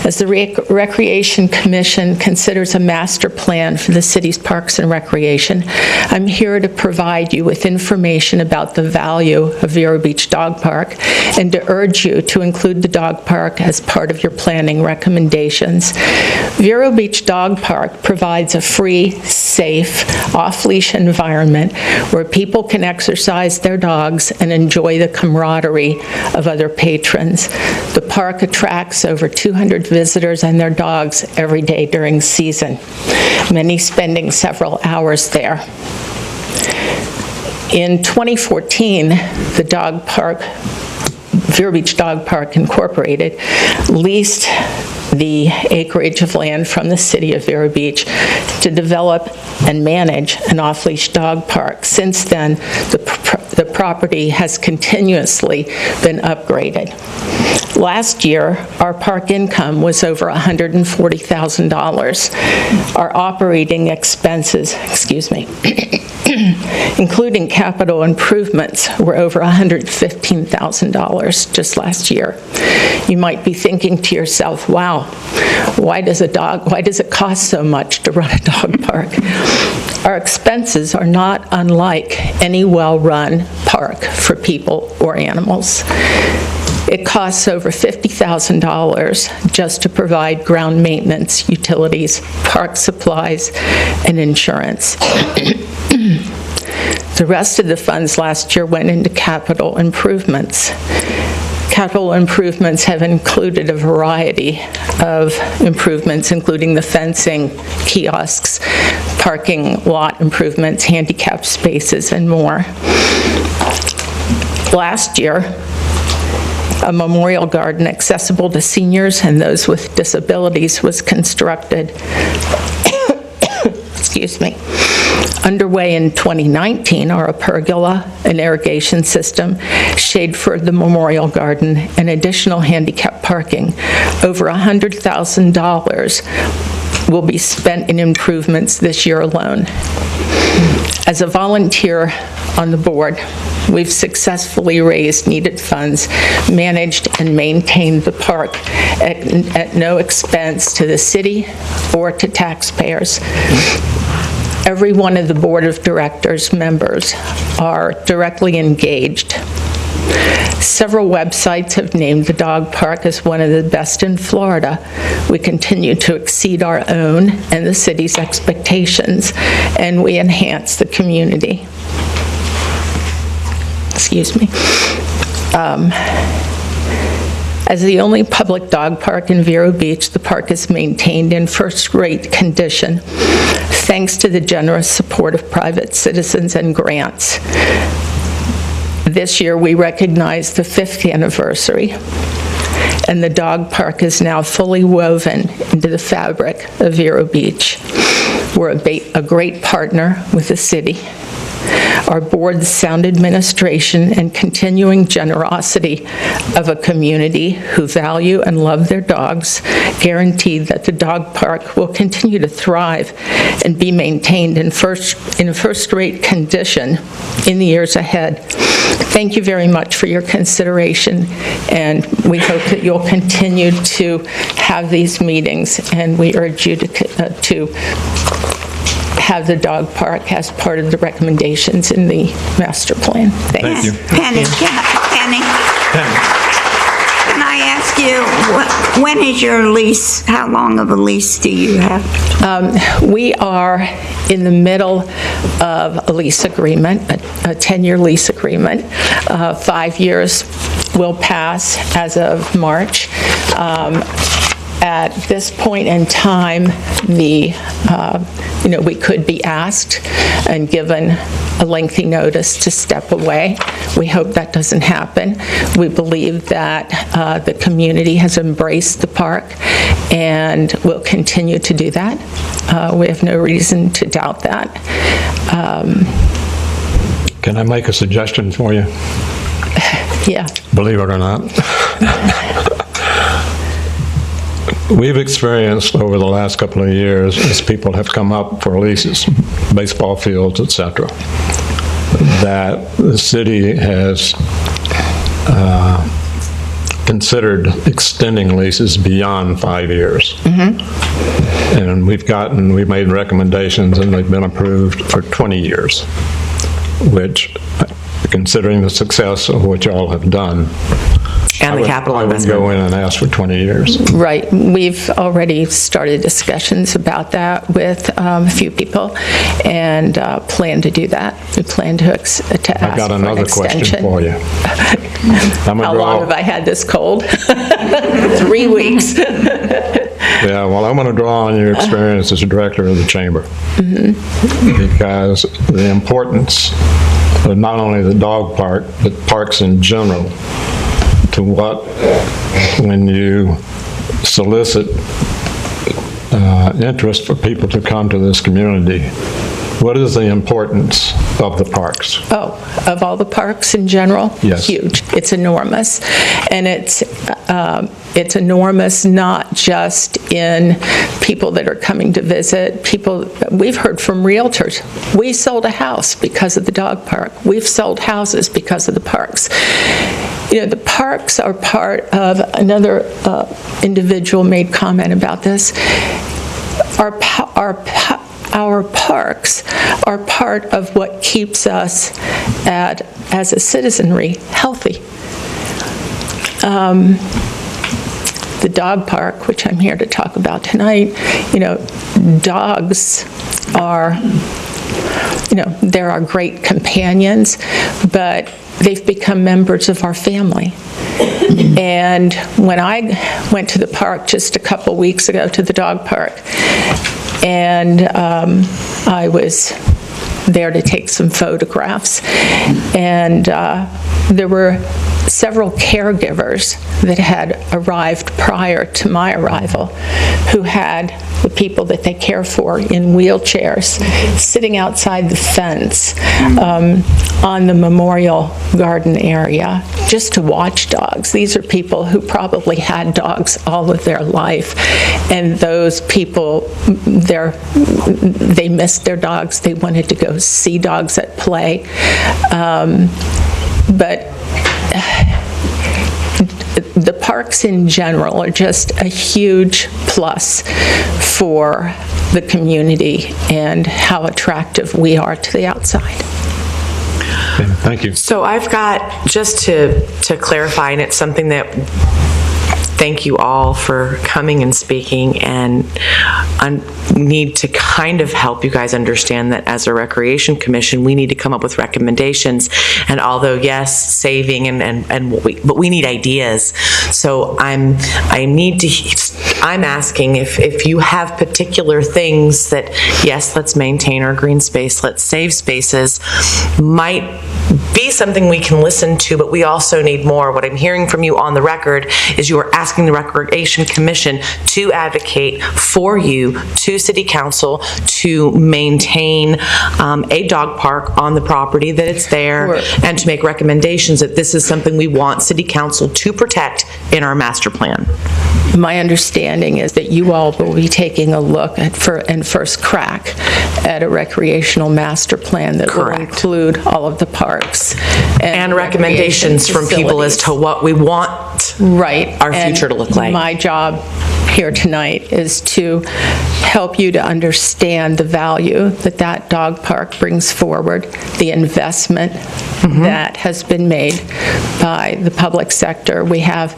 As the Recreation Commission considers a master plan for the city's parks and recreation, I'm here to provide you with information about the value of Vero Beach Dog Park and to urge you to include the dog park as part of your planning recommendations. Vero Beach Dog Park provides a free, safe, off-leash environment where people can exercise their dogs and enjoy the camaraderie of other patrons. The park attracts over 200 visitors and their dogs every day during season, many spending several hours there. In 2014, the dog park, Vero Beach Dog Park Incorporated, leased the acreage of land from the City of Vero Beach to develop and manage an off-leash dog park. Since then, the property has continuously been upgraded. Last year, our park income was over $140,000. Our operating expenses, including capital improvements, were over $115,000 just last year. You might be thinking to yourself, wow, why does it cost so much to run a dog park? Our expenses are not unlike any well-run park for people or animals. It costs over $50,000 just to provide ground maintenance, utilities, park supplies, and insurance. The rest of the funds last year went into capital improvements. Capital improvements have included a variety of improvements, including the fencing, kiosks, parking lot improvements, handicap spaces, and more. Last year, a memorial garden accessible to seniors and those with disabilities was constructed. Underway in 2019 are a pergola, an irrigation system, shade for the memorial garden, and additional handicap parking. Over $100,000 will be spent in improvements this year alone. As a volunteer on the board, we've successfully raised needed funds, managed and maintained the park at no expense to the city or to taxpayers. Every one of the board of directors members are directly engaged. Several websites have named the dog park as one of the best in Florida. We continue to exceed our own and the city's expectations, and we enhance the community. As the only public dog park in Vero Beach, the park is maintained in first-rate condition, thanks to the generous support of private citizens and grants. This year, we recognize the 5th anniversary, and the dog park is now fully woven into the fabric of Vero Beach. We're a great partner with the city. Our board's sound administration and continuing generosity of a community who value and love their dogs guarantee that the dog park will continue to thrive and be maintained in first-rate condition in the years ahead. Thank you very much for your consideration, and we hope that you'll continue to have these meetings, and we urge you to have the dog park as part of the recommendations in the master plan. Thanks. Thank you. Penny, can I ask you, when is your lease? How long of a lease do you have? We are in the middle of a lease agreement, a 10-year lease agreement. 5 years will pass as of March. At this point in time, we could be asked and given a lengthy notice to step away. We hope that doesn't happen. We believe that the community has embraced the park and will continue to do that. We have no reason to doubt that. Can I make a suggestion for you? Yeah. Believe it or not. We've experienced over the last couple of years as people have come up for leases, baseball fields, etc. that the city has considered extending leases beyond 5 years. And we've made recommendations and they've been approved for 20 years, which, considering the success of what y'all have done, and the capital investment, I would go in and ask for 20 years. Right. We've already started discussions about that with a few people and plan to do that. We plan to ask for an extension. I've got another question for you. How long have I had this cold? 3 weeks. Yeah, well, I'm going to draw on your experience as a director of the chamber, because the importance of not only the dog park, but parks in general, to what, when you solicit interest for people to come to this community, what is the importance of the parks? Oh, of all the parks in general? Yes. Huge. It's enormous. And it's enormous not just in people that are coming to visit. We've heard from realtors. We sold a house because of the dog park. We've sold houses because of the parks. You know, the parks are part of, another individual made comment about this, our parks are part of what keeps us as a citizenry healthy. The dog park, which I'm here to talk about tonight, you know, dogs are, you know, they're our great companions, but they've become members of our family. And when I went to the park just a couple weeks ago, to the dog park, and I was there to take some photographs, and there were several caregivers that had arrived prior to my arrival who had the people that they care for in wheelchairs sitting outside the fence on the Memorial Garden area just to watch dogs. These are people who probably had dogs all of their life, and those people, they missed their dogs. They wanted to go see dogs at play. But the parks in general are just a huge plus for the community and how attractive we are to the outside. Thank you. So I've got, just to clarify, and it's something that, thank you all for coming and speaking, and I need to kind of help you guys understand that as a Recreation Commission, we need to come up with recommendations. And although, yes, saving but we need ideas. So I'm asking if you have particular things that, yes, let's maintain our green space, let's save spaces, might be something we can listen to, but we also need more. What I'm hearing from you on the record is you are asking the Recreation Commission to advocate for you to City Council to maintain a dog park on the property that it's there, and to make recommendations that this is something we want City Council to protect in our master plan. My understanding is that you all will be taking a look at first crack at a recreational master plan that will include all of the parks and recommendations from people as to what we want our future to look like. My job here tonight is to help you to understand the value that that dog park brings forward, the investment that has been made by the public sector. We have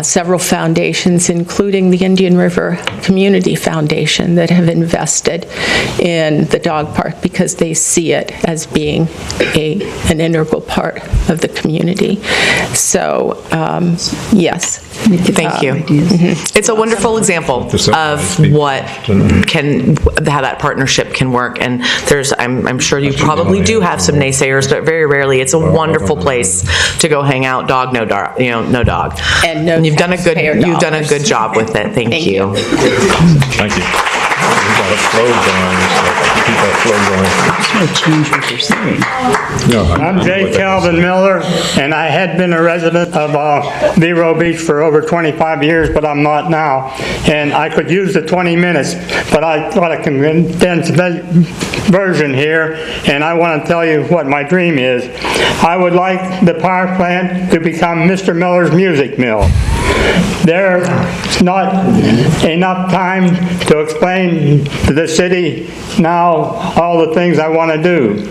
several foundations, including the Indian River Community Foundation, that have invested in the dog park because they see it as being an integral part of the community. So, yes. Thank you. It's a wonderful example of what how that partnership can work. And I'm sure you probably do have some naysayers, but very rarely. It's a wonderful place to go hang out. Dog, no dog. No dog. And you've done a good job with it. Thank you. Thank you. We've got a flow going, so keep that flow going. Just want to change what you're saying. I'm J. Kelvin Miller, and I had been a resident of Vero Beach for over 25 years, but I'm not now. And I could use the 20 minutes, but I got a condensed version here, and I want to tell you what my dream is. I would like the power plant to become Mr. Miller's music mill. There's not enough time to explain to the city now all the things I want to do.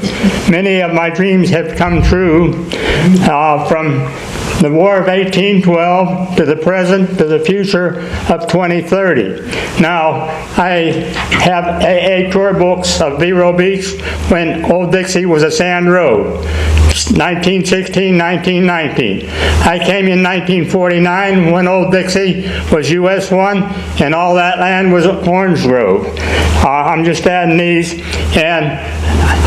Many of my dreams have come true, from the War of 1812 to the present to the future of 2030. Now, I have AA tour books of Vero Beach when Old Dixie was a sand road. 1916, 1919. I came in 1949 when Old Dixie was US 1 and all that land was orange grove. I'm just adding these, and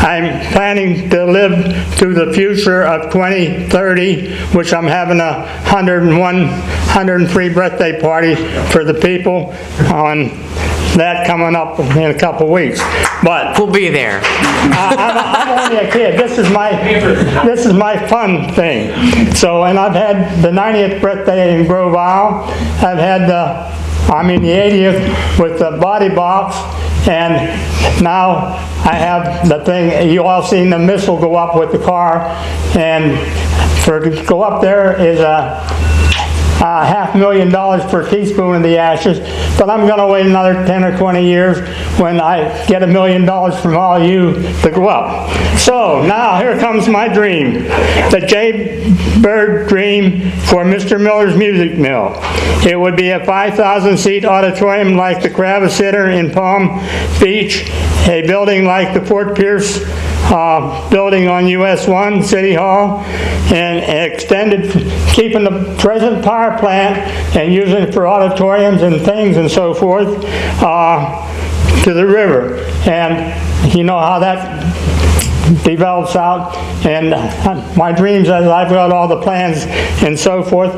I'm planning to live to the future of 2030, which I'm having a 103 birthday party for the people on that coming up in a couple weeks. But we'll be there. I'm only a kid. This is my fun thing. So, and I've had the 90th birthday in Grove Isle. I've had the 80th with the body box, and now I have the thing. You all seen the missile go up with the car, and to go up there is a $500,000 per teaspoon of the ashes, but I'm going to wait another 10 or 20 years when I get $1 million from all you to go up. So now here comes my dream, the J. Bird dream for Mr. Miller's Music Mill. It would be a 5,000-seat auditorium like the Kravis Center in Palm Beach, a building like the Fort Pierce building on US 1, City Hall, and extended, keeping the present power plant and using it for auditoriums and things and so forth to the river. And you know how that develops out, and my dreams as I've got all the plans and so forth.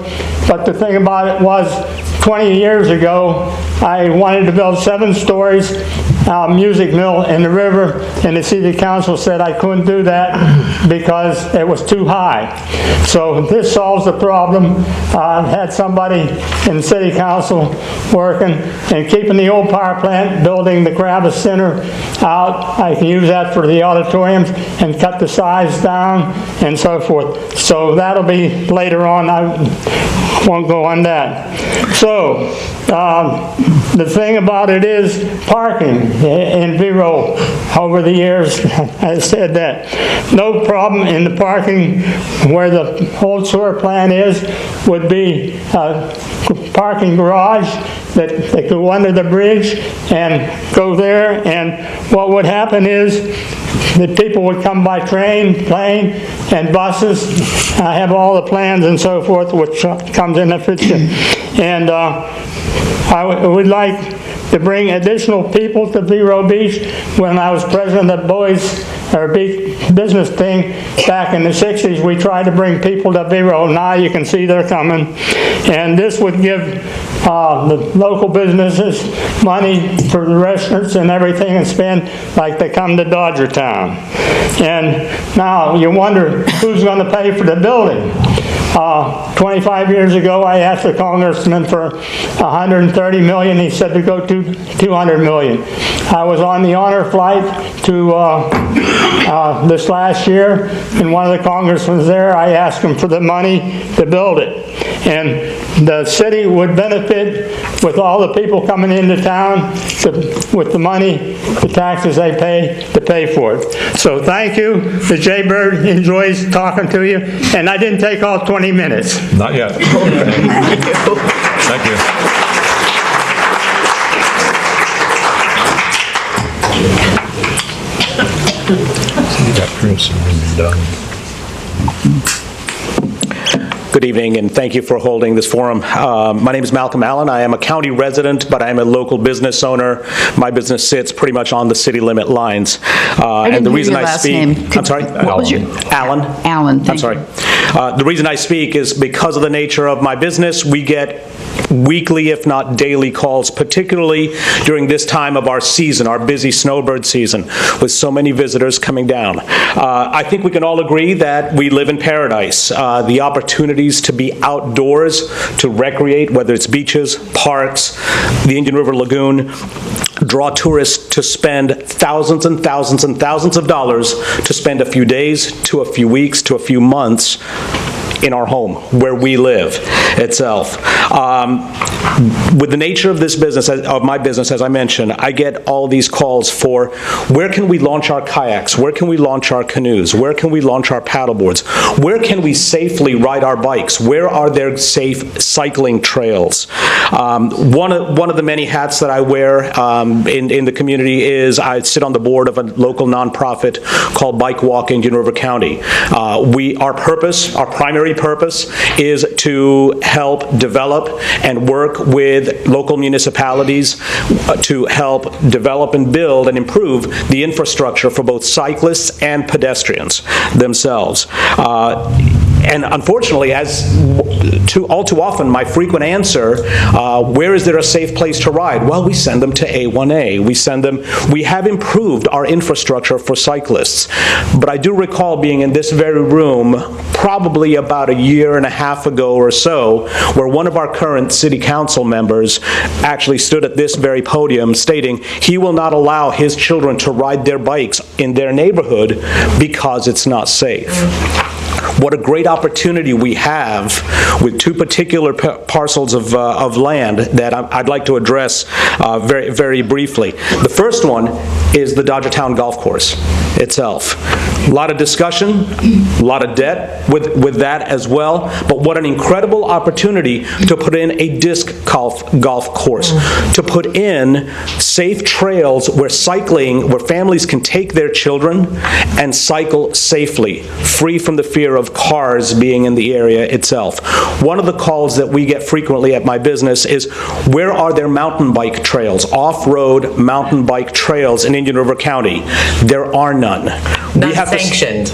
But the thing about it was 20 years ago I wanted to build 7 stories music mill in the river, and the city council said I couldn't do that because it was too high. So this solves the problem. I've had somebody in city council working and keeping the old power plant, building the Kravis Center out. I can use that for the auditoriums and cut the size down and so forth. So that'll be later on. I won't go on that. So the thing about it is parking in Vero. Over the years, I said that no problem in the parking where the old sewer plant is would be a parking garage that they could go under the bridge and go there, and what would happen is the people would come by train, plane, and buses. I have all the plans and so forth, which comes in the picture. And I would like to bring additional people to Vero Beach. When I was president of the Beach business thing back in the 60s, we tried to bring people to Vero. Now you can see they're coming. And this would give the local businesses money for the restaurants and everything and spend like they come to Dodgertown. And now you wonder who's going to pay for the building. 25 years ago, I asked the congressman for $130 million. He said to go to $200 million. I was on the honor flight to this last year, and one of the congressmen there, I asked him for the money to build it. And the city would benefit with all the people coming into town with the money, the taxes they pay to pay for it. So thank you. The J. Bird enjoys talking to you, and I didn't take all 20 minutes. Not yet. Thank you. Good evening, and thank you for holding this forum. My name is Malcolm Allen. I am a county resident, but I am a local business owner. My business sits pretty much on the city limit lines. And the reason I speak, I'm sorry? What was your? Allen. Allen, thank I'm sorry. The reason I speak is because of the nature of my business, we get weekly, if not daily calls, particularly during this time of our season, our busy snowbird season, with so many visitors coming down. I think we can all agree that we live in paradise. The opportunities to be outdoors, to recreate, whether it's beaches, parks, the Indian River Lagoon, draw tourists to spend thousands and thousands and thousands of dollars to spend a few days, to a few weeks, to a few months in our home, where we live itself. With the nature of this business, of my business, as I mentioned, I get all these calls for where can we launch our kayaks, where can we launch our canoes, where can we launch our paddleboards, where can we safely ride our bikes, where are there safe cycling trails. One of the many hats that I wear in the community is I sit on the board of a local nonprofit called Bike Walk in Indian River County. Our primary purpose is to help develop and work with local municipalities to help develop and build and improve the infrastructure for both cyclists and pedestrians themselves. And unfortunately, all too often, my frequent answer, where is there a safe place to ride? Well, we send them to A1A. We have improved our infrastructure for cyclists. But I do recall being in this very room probably about a year and a half ago or so, where one of our current city council members actually stood at this very podium stating he will not allow his children to ride their bikes in their neighborhood because it's not safe. What a great opportunity we have with two particular parcels of land that I'd like to address very, very briefly. The first one is the Dodgertown Golf Course itself. A lot of discussion, a lot of debt with that as well, but what an incredible opportunity to put in a disc golf course, to put in safe trails where families can take their children and cycle safely, free from the fear of cars being in the area itself. One of the calls that we get frequently at my business is, where are there mountain bike trails, off-road mountain bike trails in Indian River County? There are none. Not sanctioned.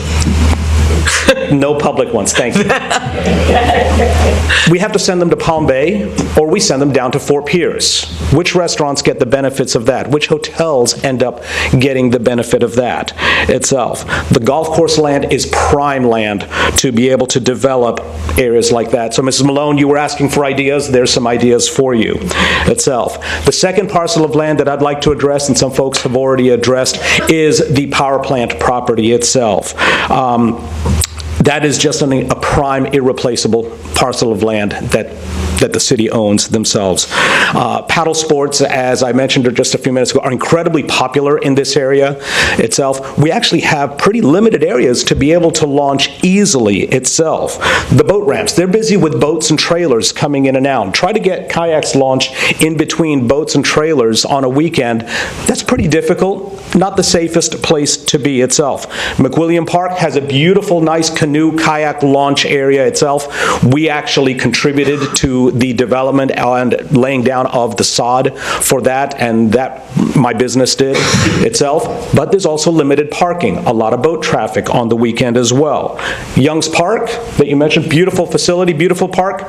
No public ones, thank you. We have to send them to Palm Bay, or we send them down to Fort Pierce. Which restaurants get the benefits of that? Which hotels end up getting the benefit of that itself? The golf course land is prime land to be able to develop areas like that. So Mrs. Malone, you were asking for ideas. There's some ideas for you itself. The second parcel of land that I'd like to address, and some folks have already addressed, is the power plant property itself. That is just a prime, irreplaceable parcel of land that the city owns themselves. Paddle sports, as I mentioned just a few minutes ago, are incredibly popular in this area itself. We actually have pretty limited areas to be able to launch easily itself. The boat ramps, they're busy with boats and trailers coming in and out. Try to get kayaks launched in between boats and trailers on a weekend. That's pretty difficult. Not the safest place to be itself. McWilliam Park has a beautiful, nice canoe kayak launch area itself. We actually contributed to the development and laying down of the sod for that, and that my business did itself. But there's also limited parking, a lot of boat traffic on the weekend as well. Young's Park that you mentioned, beautiful facility, beautiful park.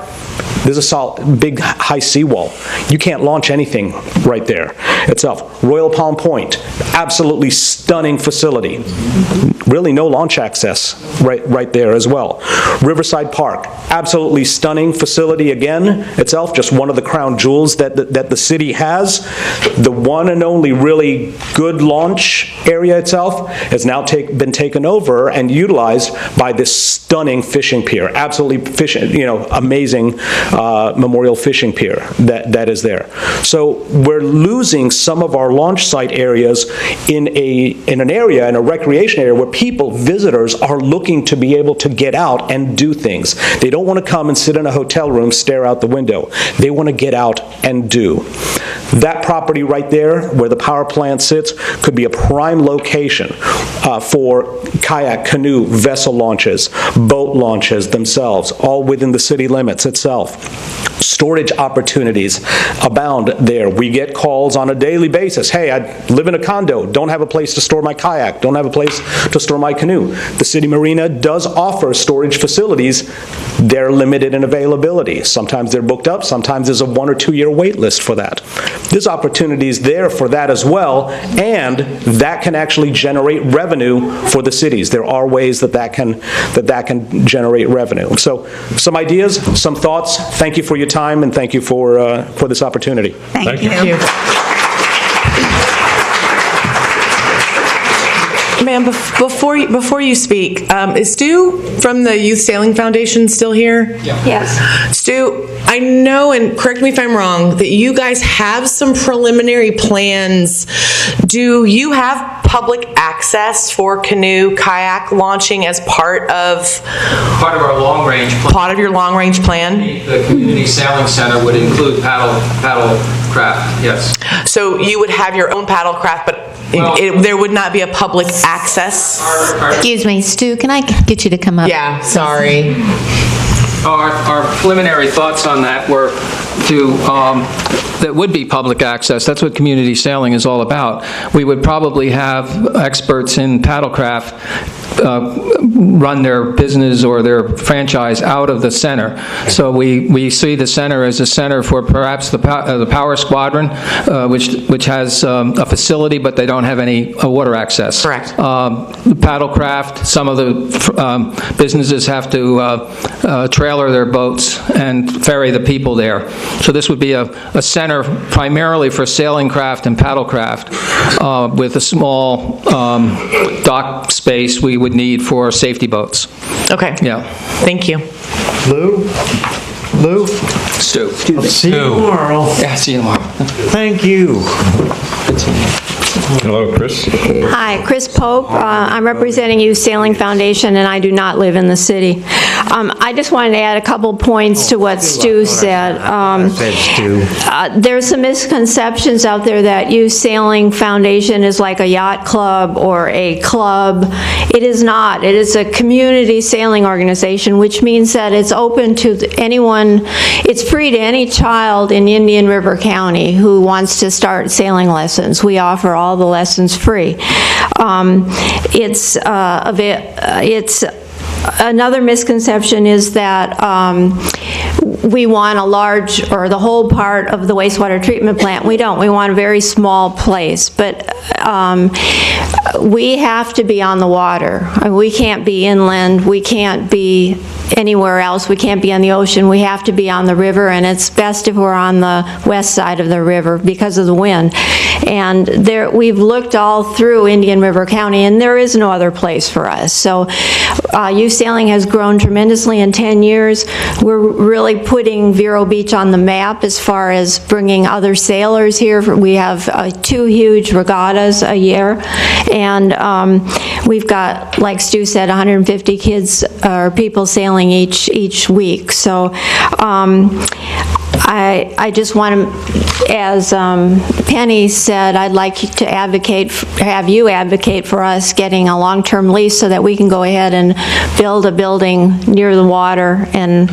There's a solid, big, high seawall. You can't launch anything right there itself. Royal Palm Point, absolutely stunning facility. Really no launch access right there as well. Riverside Park, absolutely stunning facility again itself, just one of the crown jewels that the city has. The one and only really good launch area itself has now been taken over and utilized by this stunning fishing pier. Absolutely amazing memorial fishing pier that is there. So we're losing some of our launch site areas in a recreation area where visitors are looking to be able to get out and do things. They don't want to come and sit in a hotel room, stare out the window. They want to get out and do. That property right there where the power plant sits could be a prime location for kayak, canoe, vessel launches, boat launches themselves, all within the city limits itself. storage opportunities abound there. We get calls on a daily basis. Hey, I live in a condo, don't have a place to store my kayak, don't have a place to store my canoe. The city marina does offer storage facilities. They're limited in availability. Sometimes they're booked up, sometimes there's a 1 or 2 year wait list for that. There's opportunities there for that as well, and that can actually generate revenue for the cities. There are ways that can generate revenue. So some ideas, some thoughts. Thank you for your time, and thank you for this opportunity. Thank you. Ma'am, before you speak, is Stu from the Youth Sailing Foundation still here? Yeah. Yes. Stu, I know, and correct me if I'm wrong, that you guys have some preliminary plans. Do you have public access for canoe, kayak launching as part of our long-range plan? Part of your long-range plan? The community sailing center would include paddle craft, yes. So you would have your own paddle craft, but there would not be a public access? Excuse me, Stu, can I get you to come up? Yeah, sorry. Our preliminary thoughts on that were that would be public access. That's what community sailing is all about. We would probably have experts in paddlecraft run their business or their franchise out of the center. So we see the center as a center for perhaps the power squadron, which has a facility, but they don't have any water access. Correct. Paddlecraft, some of the businesses have to trailer their boats and ferry the people there. So this would be a center primarily for sailing craft and paddlecraft with a small dock space we would need for safety boats. Okay. Yeah. Thank you. Lou? Stu. See you tomorrow. Yeah, see you tomorrow. Thank you. Hello, Chris. Hi, Chris Pope. I'm representing Youth Sailing Foundation, and I do not live in the city. I just wanted to add a couple points to what Stu said. There's some misconceptions out there that Youth Sailing Foundation is like a yacht club or a club. It is not. It is a community sailing organization, which means that it's open to anyone. It's free to any child in Indian River County who wants to start sailing lessons. We offer all the lessons free. Another misconception is that we want a large or the whole part of the wastewater treatment plant. We don't. We want a very small place, but we have to be on the water. We can't be inland. We can't be anywhere else. We can't be on the ocean. We have to be on the river, and it's best if we're on the west side of the river because of the wind. And we've looked all through Indian River County, and there is no other place for us. So youth sailing has grown tremendously in 10 years. We're really putting Vero Beach on the map as far as bringing other sailors here. We have 2 huge regattas a year, and we've got, like Stu said, 150 kids or people sailing each week. So I just want to, as Penny said, I'd like to have you advocate for us getting a long-term lease so that we can go ahead and build a building near the water and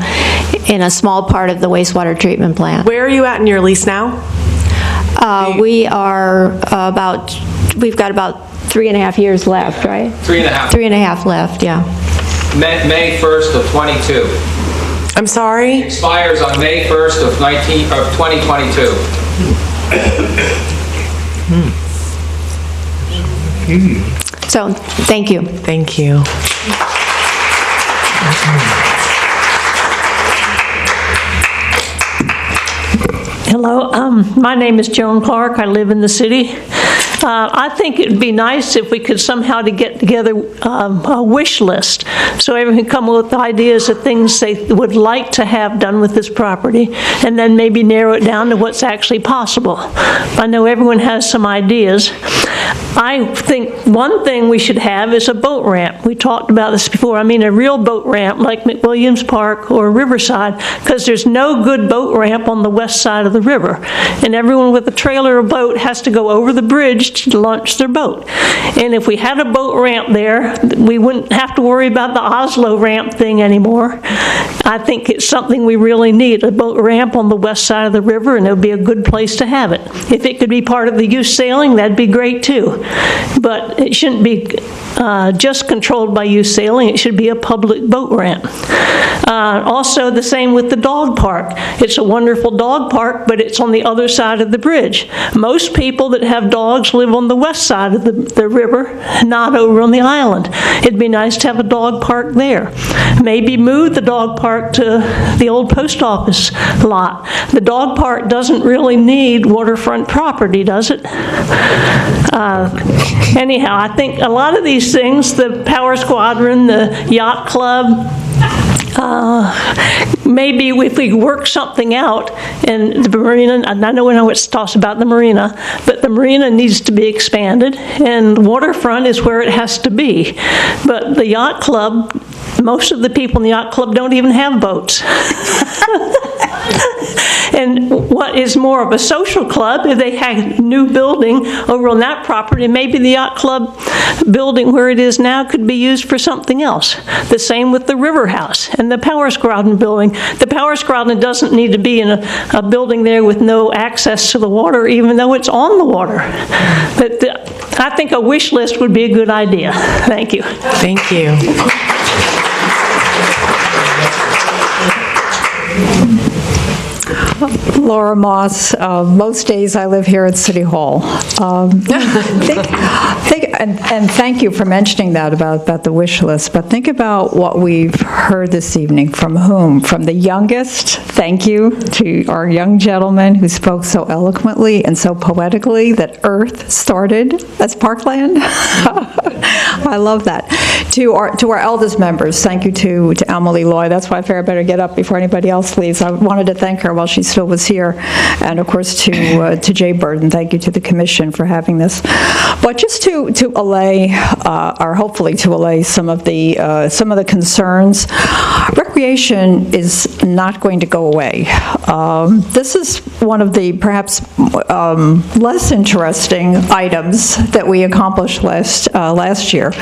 in a small part of the wastewater treatment plant. Where are you at in your lease now? We've got about 3.5 years left, right? 3.5. 3.5 left, yeah. May 1st of 22. I'm sorry? Expires on May 1st of 2022. So, thank you. Thank you. Hello, my name is Joan Clark. I live in the city. I think it would be nice if we could somehow get together a wish list so everyone can come up with ideas of things they would like to have done with this property, and then maybe narrow it down to what's actually possible. I know everyone has some ideas. I think one thing we should have is a boat ramp. We talked about this before. I mean a real boat ramp like McWilliams Park or Riverside, because there's no good boat ramp on the west side of the river. And everyone with a trailer or boat has to go over the bridge bridge to launch their boat. And if we had a boat ramp there, we wouldn't have to worry about the Oslo ramp thing anymore. I think it's something we really need, a boat ramp on the west side of the river, and it would be a good place to have it. If it could be part of the youth sailing, that'd be great too. But it shouldn't be just controlled by youth sailing. It should be a public boat ramp. Also, the same with the dog park. It's a wonderful dog park, but it's on the other side of the bridge. Most people that have dogs live on the west side of the river, not over on the island. It'd be nice to have a dog park there. Maybe move the dog park to the old post office lot. The dog park doesn't really need waterfront property, does it? Anyhow, I think a lot of these things, the Power Squadron, the Yacht Club, maybe if we work something out, and the marina, and I know it's talks about the marina, but the marina needs to be expanded, and waterfront is where it has to be. But the yacht club, most of the people in the yacht club don't even have boats. And what is more of a social club, if they had a new building over on that property, maybe the yacht club building where it is now could be used for something else. The same with the River House and the Power Squadron building. The Power Squadron doesn't need to be in a building there with no access to the water, even though it's on the water. But I think a wish list would be a good idea. Thank you. Thank you. Laura Moss. Most days I live here at City Hall. And thank you for mentioning that about the wish list, but think about what we've heard this evening. From whom? From the youngest. Thank you to our young gentleman who spoke so eloquently and so poetically that Earth started as parkland. I love that. To our eldest members, thank you to Emily Loy. That's why I figured I better get up before anybody else leaves. I wanted to thank her while she still was here, and of course to Jay Burden. Thank you to the Commission for having this. But just to allay, or hopefully to allay some of the concerns, recreation is not going to go away. This is one of the perhaps less interesting items that we accomplished last year,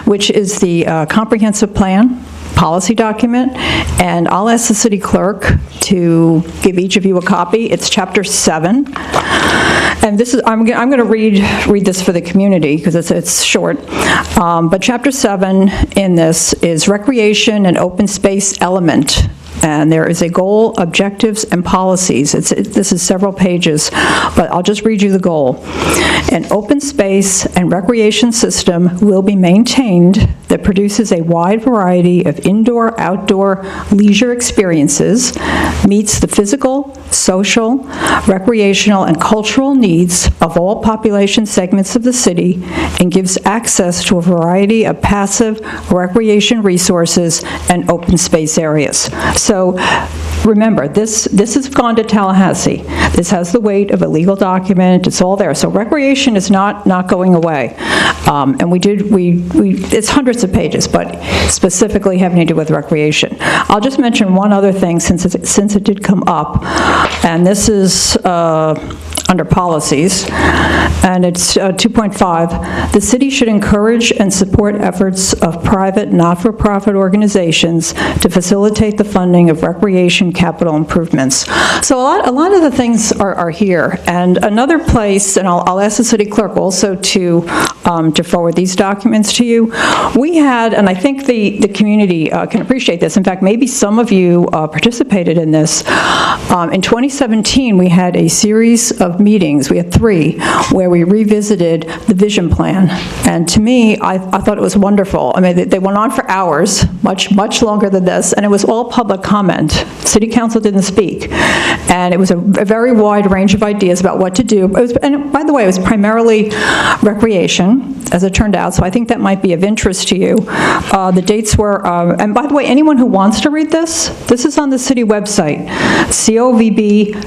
which is the comprehensive plan policy document, and I'll ask the city clerk to give each of you a copy. It's chapter 7, and this is I'm going to read this for the community because it's short. But chapter 7 in this is recreation and open space element. And there is a goal, objectives, and policies. This is several pages, but I'll just read you the goal. An open space and recreation system will be maintained that produces a wide variety of indoor, outdoor, leisure experiences, meets the physical, social, recreational, and cultural needs of all population segments of the city, and gives access to a variety of passive recreation resources and open space areas. So remember, this has gone to Tallahassee. This has the weight of a legal document. It's all there. So recreation is not going away. And it's hundreds of pages, but specifically having to do with recreation. I'll just mention one other thing since it did come up, and this is under policies, and it's 2.5. The city should encourage and support efforts of private not-for-profit organizations to facilitate the funding of recreation capital improvements. So a lot of the things are here. And another place, and I'll ask the city clerk also to forward these documents to you. We had, and I think the community can appreciate this. In fact, maybe some of you participated in this. In 2017, we had a series of meetings. We had 3 where we revisited the vision plan. And to me, I thought it was wonderful. I mean, they went on for hours, much longer than this, and it was all public comment. City Council didn't speak. And it was a very wide range of ideas about what to do. And by the way, it was primarily recreation, as it turned out, so I think that might be of interest to you. The dates were, and by the way, anyone who wants to read this is on the city website, covb.org,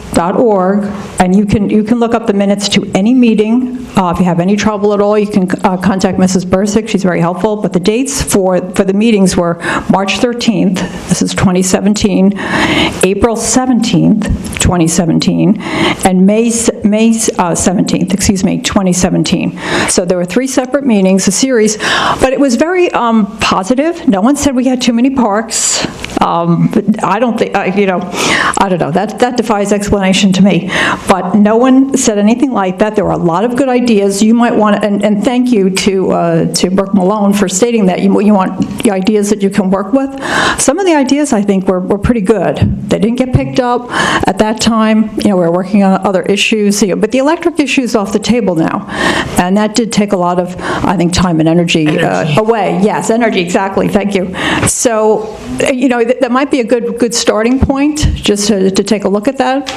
and you you can look up the minutes to any meeting. If you have any trouble at all, you can contact Mrs. Bursick. She's very helpful. But the dates for the meetings were March 13th, this is 2017, April 17th, 2017, and May 17th, 2017. So there were 3 separate meetings, a series, but it was very positive. No one said we had too many parks. I don't think, I don't know, that defies explanation to me. But no one said anything like that. There were a lot of good ideas. You might want to, and thank you to Brooke Malone for stating that you want the ideas that you can work with. Some of the ideas, I think, were pretty good. They didn't get picked up at that time. We were working on other issues, but the electric issue is off the table now. And that did take a lot of, I think, time and energy. Away. Yes, energy, exactly. Thank you. So, that might be a good starting point, just to take a look at that.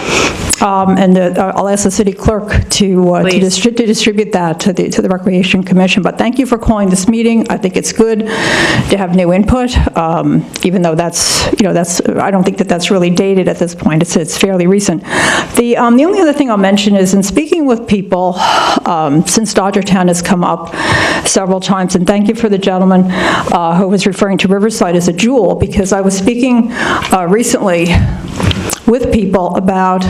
And I'll ask the city clerk to distribute that to the Recreation Commission. But thank you for calling this meeting. I think it's good to have new input, even though that's I don't think that's really dated at this point. It's fairly recent. The only other thing I'll mention is in speaking with people, since Dodgertown has come up several times, and thank you for the gentleman who was referring to Riverside as a jewel, because I was speaking recently with people about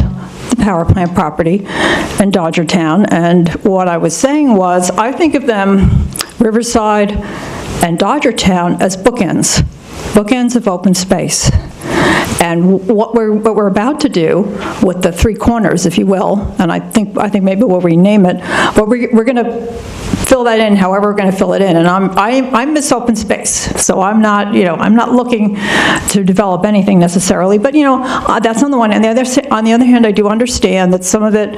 the power plant property in Dodgertown, and what I was saying was I think of them, Riverside and Dodgertown, as bookends of open space. And what we're about to do with the 3 corners, if you will, and I think maybe we'll rename it, but we're going to fill that in however we're going to fill it in. And I miss open space, so I'm not looking to develop anything necessarily. But that's on the one hand. On the other hand, I do understand that some of it,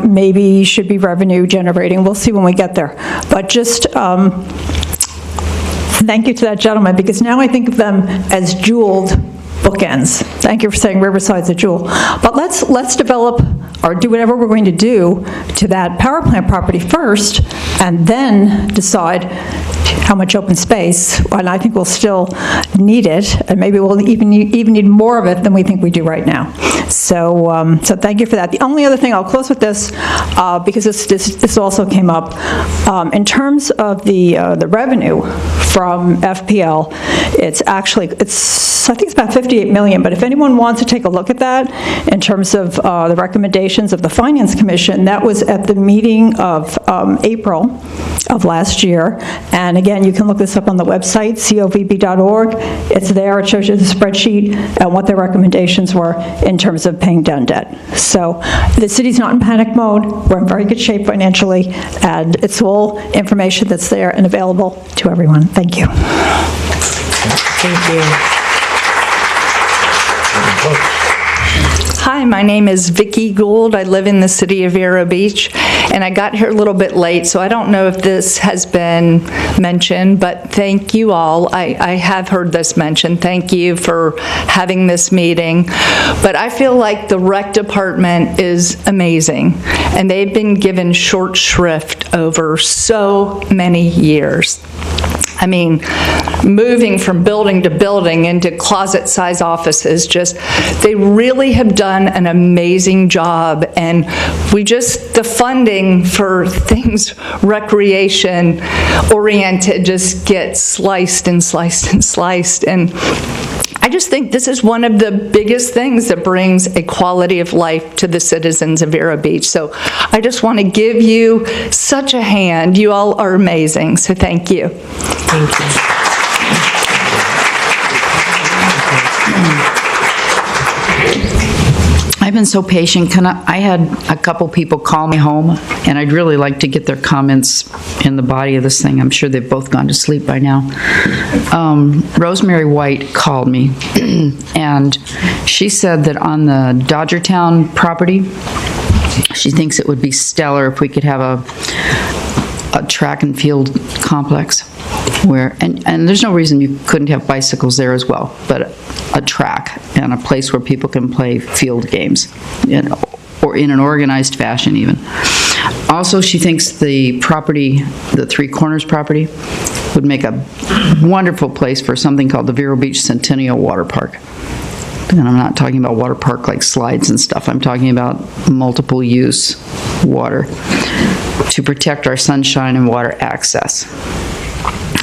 maybe should be revenue generating. We'll see when we get there. But just thank you to that gentleman, because now I think of them as jeweled bookends. Thank you for saying Riverside's a jewel. But let's develop or do whatever we're going to do to that power plant property first, and then decide how much open space, and I think we'll still need it, and maybe we'll even need more of it than we think we do right now. So thank you for that. The only other thing, I'll close with this, because this also came up, in terms of the revenue from FPL, I think it's about 58 million, but if anyone wants to take a look at that, in terms of the recommendations of the Finance Commission, that was at the meeting of April of last year. And again, you can look this up on the website, covb.org. It's there. It shows you the spreadsheet and what their recommendations were in terms of paying down debt. So the city's not in panic mode. We're in very good shape financially, and it's all information that's there and available to everyone. Thank you. Thank you. Hi, my name is Vicki Gould. I live in the City of Vero Beach, and I got here a little bit late, so I don't know if this has been mentioned, but thank you all. I have heard this mentioned. Thank you for having this meeting. But I feel like the rec department is amazing, and they've been given short shrift over so many years. I mean, moving from building to building into closet-size offices, they really have done an amazing job. And the funding for things recreation-oriented just gets sliced and sliced and sliced. And I just think this is one of the biggest things that brings a quality of life to the citizens of Vero Beach. So I just want to give you such a hand. You all are amazing, so thank you. Thank you. I've been so patient. I had a couple people call me home, and I'd really like to get their comments in the body of this thing. I'm sure they've both gone to sleep by now. Rosemary White called me, and she said that on the Dodgertown property, she thinks it would be stellar if we could have a track and field complex where, and there's no reason you couldn't have bicycles there as well, but a track and a place where people can play field games, or in an organized fashion even. Also, she thinks the property, the Three Corners property, would make a wonderful place for something called the Vero Beach Centennial Water Park. and I'm not talking about water park like slides and stuff, I'm talking about multiple use water, to protect our sunshine and water access.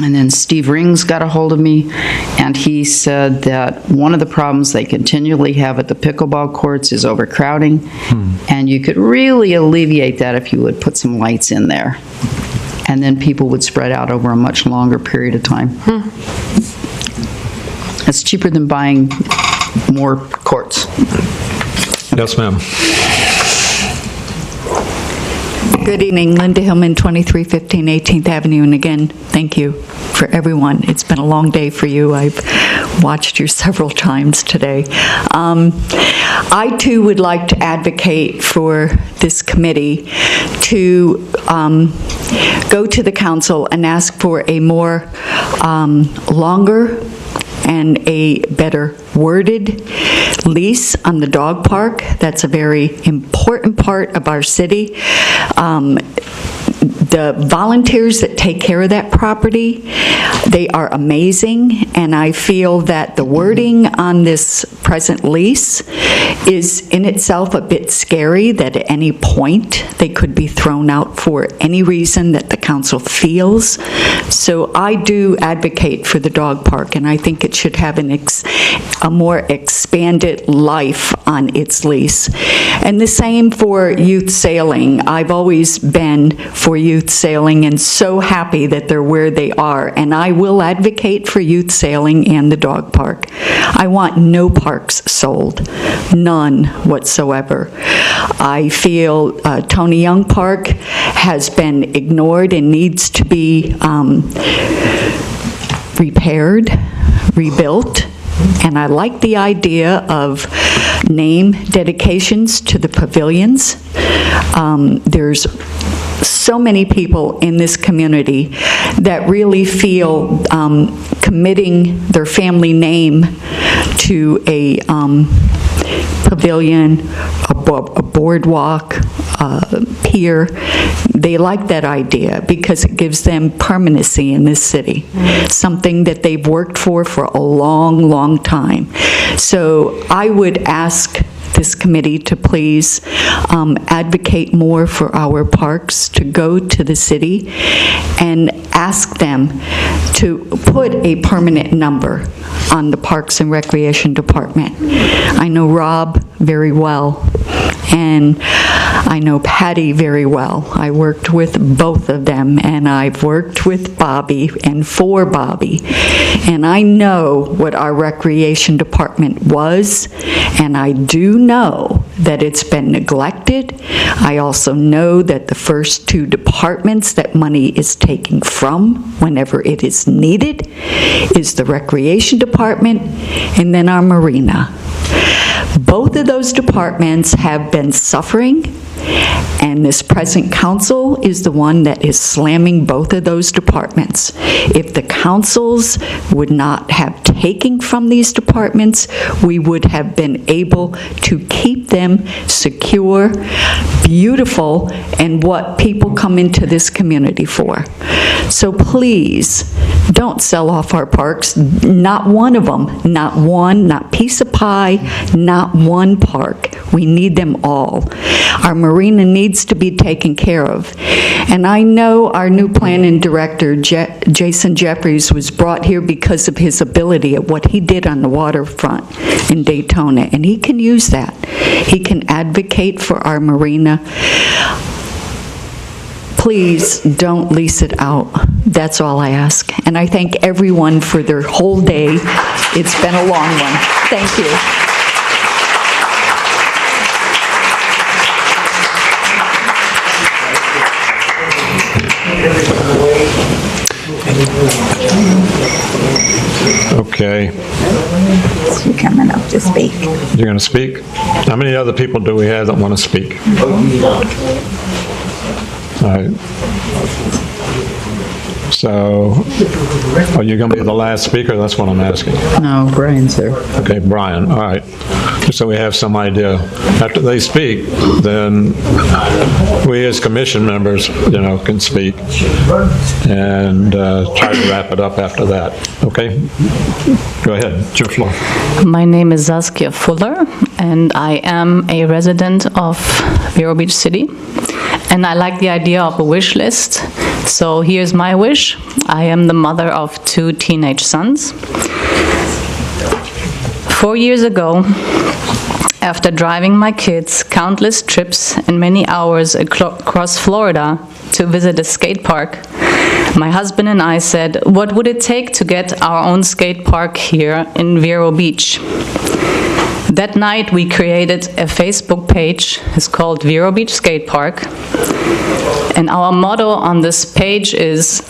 And then Steve Rings got a hold of me, and he said that one of the problems they continually have at the pickleball courts is overcrowding, and you could really alleviate that if you would put some lights in there, and then people would spread out over a much longer period of time. It's cheaper than buying more courts. Yes, ma'am. Good evening, Linda Hillman, 2315 18th Avenue, and again, thank you for everyone. It's been a long day for you. I've watched you several times today. I too would like to advocate for this committee to go to the council and ask for a more longer and a better worded lease on the dog park. That's a very important part of our city. The volunteers that take care of that property, they are amazing, and I feel that the wording on this present lease is in itself a bit scary, that at any point they could be thrown out for any reason that the council feels. So I do advocate for the dog park, and I think it should have a more expanded life on its lease. And the same for youth sailing. I've always been for youth sailing and so happy that they're where they are, and I will advocate for youth sailing and the dog park. I want no parks sold, none whatsoever. I feel Tony Young Park has been ignored and needs to be repaired, rebuilt, and I like the idea of name dedications to the pavilions. There's so many people in this community that really feel committing their family name to a pavilion, a boardwalk, pier. They like that idea because it gives them permanency in this city, something that they've worked for a long, long time. So I would ask this committee to please advocate more for our parks, to go to the city and ask them to put a permanent number on the Parks and Recreation Department. I know Rob very well, and I know Patty very well. I worked with both of them, and I've worked with Bobby and for Bobby. And I know what our recreation department was, and I do know that it's been neglected. I also know that the first two departments that money is taken from whenever it is needed is the recreation department and then our marina. Both of those departments have been suffering, and this present council is the one that is slamming both of those departments. If the councils would not have taken from these departments, we would have been able to keep them secure, beautiful, and what people come into this community for. So please, don't sell off our parks. Not one of them, not one, not piece of pie, not one park. We need them all. Our marina needs to be taken care of. And I know our new planning director, Jason Jeffries, was brought here because of his ability at what he did on the waterfront in Daytona, and he can use that. He can advocate for our marina. Please don't lease it out. That's all I ask. And I thank everyone for their whole day. It's been a long one. Thank you. Okay. You're coming up to speak. You're going to speak? How many other people do we have that want to speak? All right. So, are you going to be the last speaker? That's what I'm asking. No, Brian's there. Okay, Brian, all right. Just so we have some idea. After they speak, then we as commission members, can speak and try to wrap it up after that. Okay? Go ahead. It's your floor. My name is Saskia Fuller, and I am a resident of Vero Beach City. And I like the idea of a wish list. So here's my wish. I am the mother of 2 teenage sons. 4 years ago, after driving my kids countless trips and many hours across Florida to visit a skate park, my husband and I said, what would it take to get our own skate park here in Vero Beach? That night we created a Facebook page. It's called Vero Beach Skate Park. And our motto on this page is,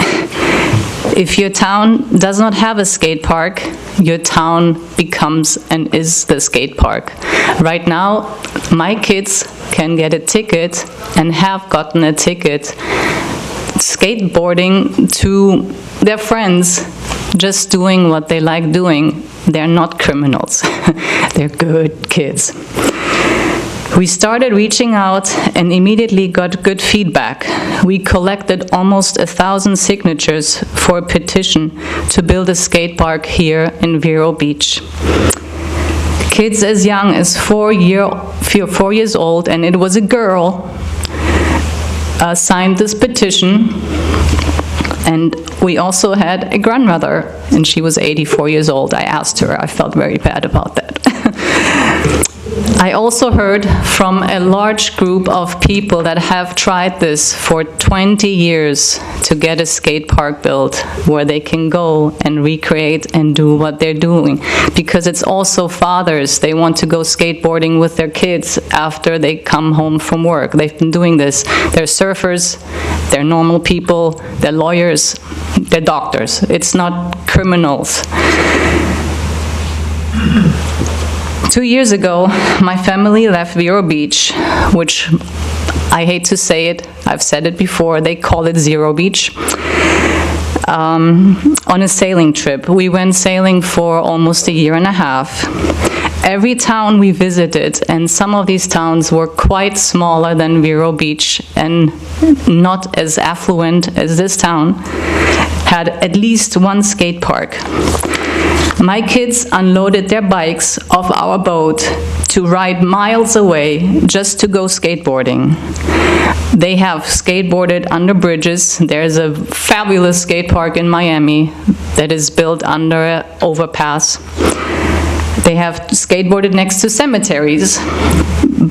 if your town does not have a skate park, your town becomes and is the skate park. Right now, my kids can get a ticket and have gotten a ticket skateboarding to their friends, just doing what they like doing. They're not criminals. They're good kids. We started reaching out and immediately got good feedback. We collected almost 1,000 signatures for a petition to build a skate park here in Vero Beach. Kids as young as 4 years old, and it was a girl, signed this petition. And we also had a grandmother, and she was 84 years old. I asked her. I felt very bad about that. I also heard from a large group of people that have tried this for 20 years to get a skate park built where they can go and recreate and do what they're doing. Because it's also fathers. They want to go skateboarding with their kids after they come home from work. They've been doing this. They're surfers, they're normal people, they're lawyers, they're doctors. It's not criminals. 2 years ago, my family left Vero Beach, which I hate to say it, I've said it before, they call it Zero Beach, on a sailing trip. We went sailing for almost a year and a half. Every town we visited, and some of these towns were quite smaller than Vero Beach and not as affluent as this town, had at least one skate park. My kids unloaded their bikes off our boat to ride miles away just to go skateboarding. They have skateboarded under bridges. There's a fabulous skate park in Miami that is built under an overpass. They have skateboarded next to cemeteries,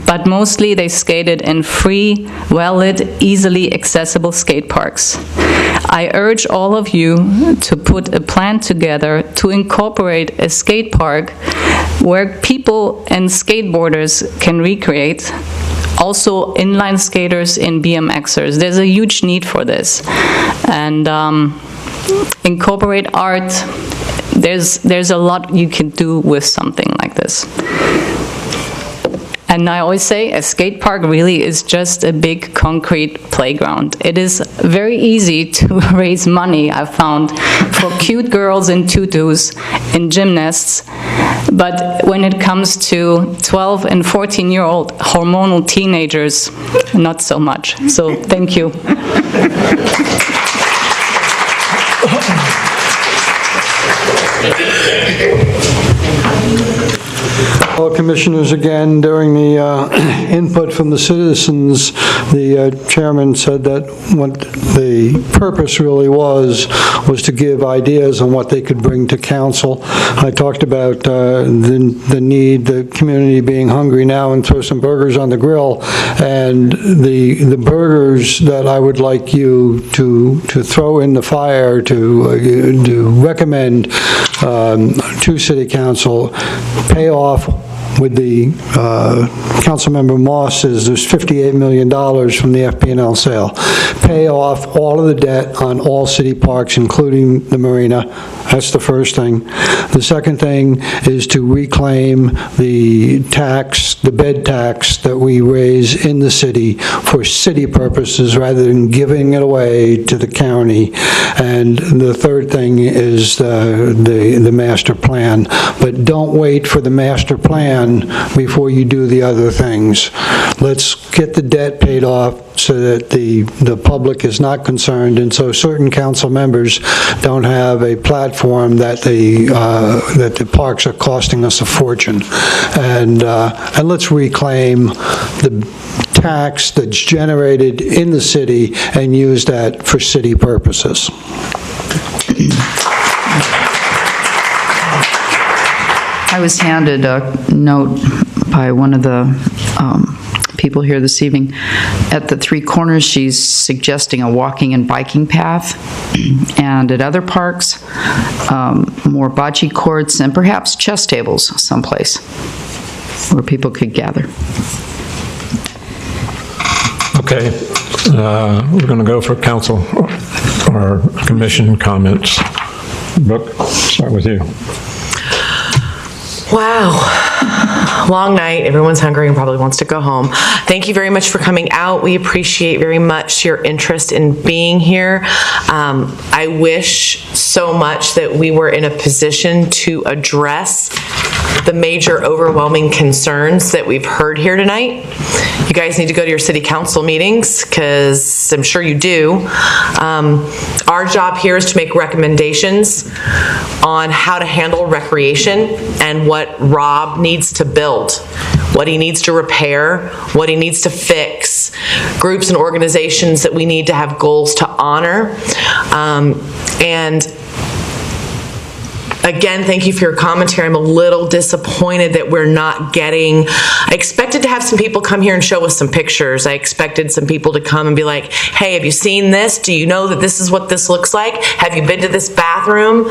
but mostly they skated in free, well-lit, easily accessible skate parks. I urge all of you to put a plan together to incorporate a skate park where people and skateboarders can recreate, also inline skaters and BMXers. There's a huge need for this. And incorporate art. There's a lot you can do with something like this. And I always say a skate park really is just a big concrete playground. It is very easy to raise money, I've found, for cute girls in tutus and gymnasts. But when it comes to 12 and 14-year-old hormonal teenagers, not so much. So thank you. Well, Commissioners, again, during the input from the citizens, the chairman said that what the purpose really was to give ideas on what they could bring to council. I talked about the need, the community being hungry now, and throw some burgers on the grill, and the burgers that I would like you to throw in the fire, to recommend to City Council, pay off with the Councilmember Moss says there's $58 million from the FP&L sale. Pay off all of the debt on all city parks, including the marina That's the first thing. The second thing is to reclaim the tax, the bed tax that we raise in the city for city purposes rather than giving it away to the county. And the third thing is the master plan. But don't wait for the master plan before you do the other things. Let's get the debt paid off so that the public is not concerned, and so certain council members don't have a platform that the parks are costing us a fortune. And let's reclaim the tax that's generated in the city and use that for city purposes. I was handed a note by one of the people here this evening. At the three corners, she's suggesting a walking and biking path, and at other parks, more bocce courts and perhaps chess tables someplace where people could gather. Okay, we're going to go for council or commission comments. Brooke, start with you. Wow. Long night. Everyone's hungry and probably wants to go home. Thank you very much for coming out. We appreciate very much your interest in being here. I wish so much that we were in a position to address the major overwhelming concerns that we've heard here tonight. You guys need to go to your city council meetings because I'm sure you do. Our job here is to make recommendations on how to handle recreation and what Rob needs to build, what he needs to repair, what he needs to fix, groups and organizations that we need to have goals to honor. And again, thank you for your commentary. I'm a little disappointed that we're not getting, I expected to have some people come here and show us some pictures. I expected some people to come and be like, hey, have you seen this? Do you know that this is what this looks like? Have you been to this bathroom?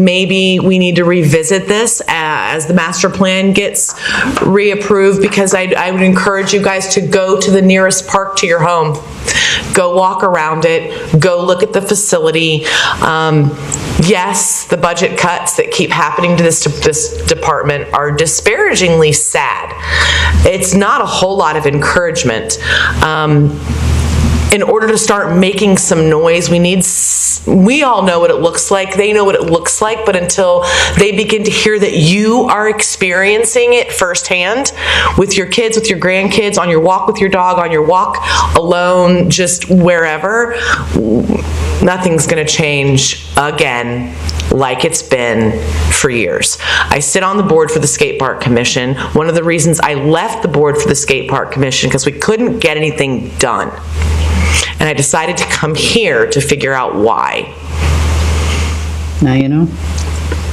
Maybe we need to revisit this as the master plan gets reapproved, because I would encourage you guys to go to the nearest park to your home. Go walk around it, go look at the facility. Yes, the budget cuts that keep happening to this department are disparagingly sad. It's not a whole lot of encouragement. In order to start making some noise, we all know what it looks like, they know what it looks like, but until they begin to hear that you are experiencing it firsthand with your kids, with your grandkids, on your walk with your dog, on your walk alone, just wherever, nothing's gonna change again like it's been for years. I sit on the board for the Skate Park Commission. One of the reasons I left the board for the Skate Park Commission because we couldn't get anything done. And I decided to come here to figure out why. Now you know.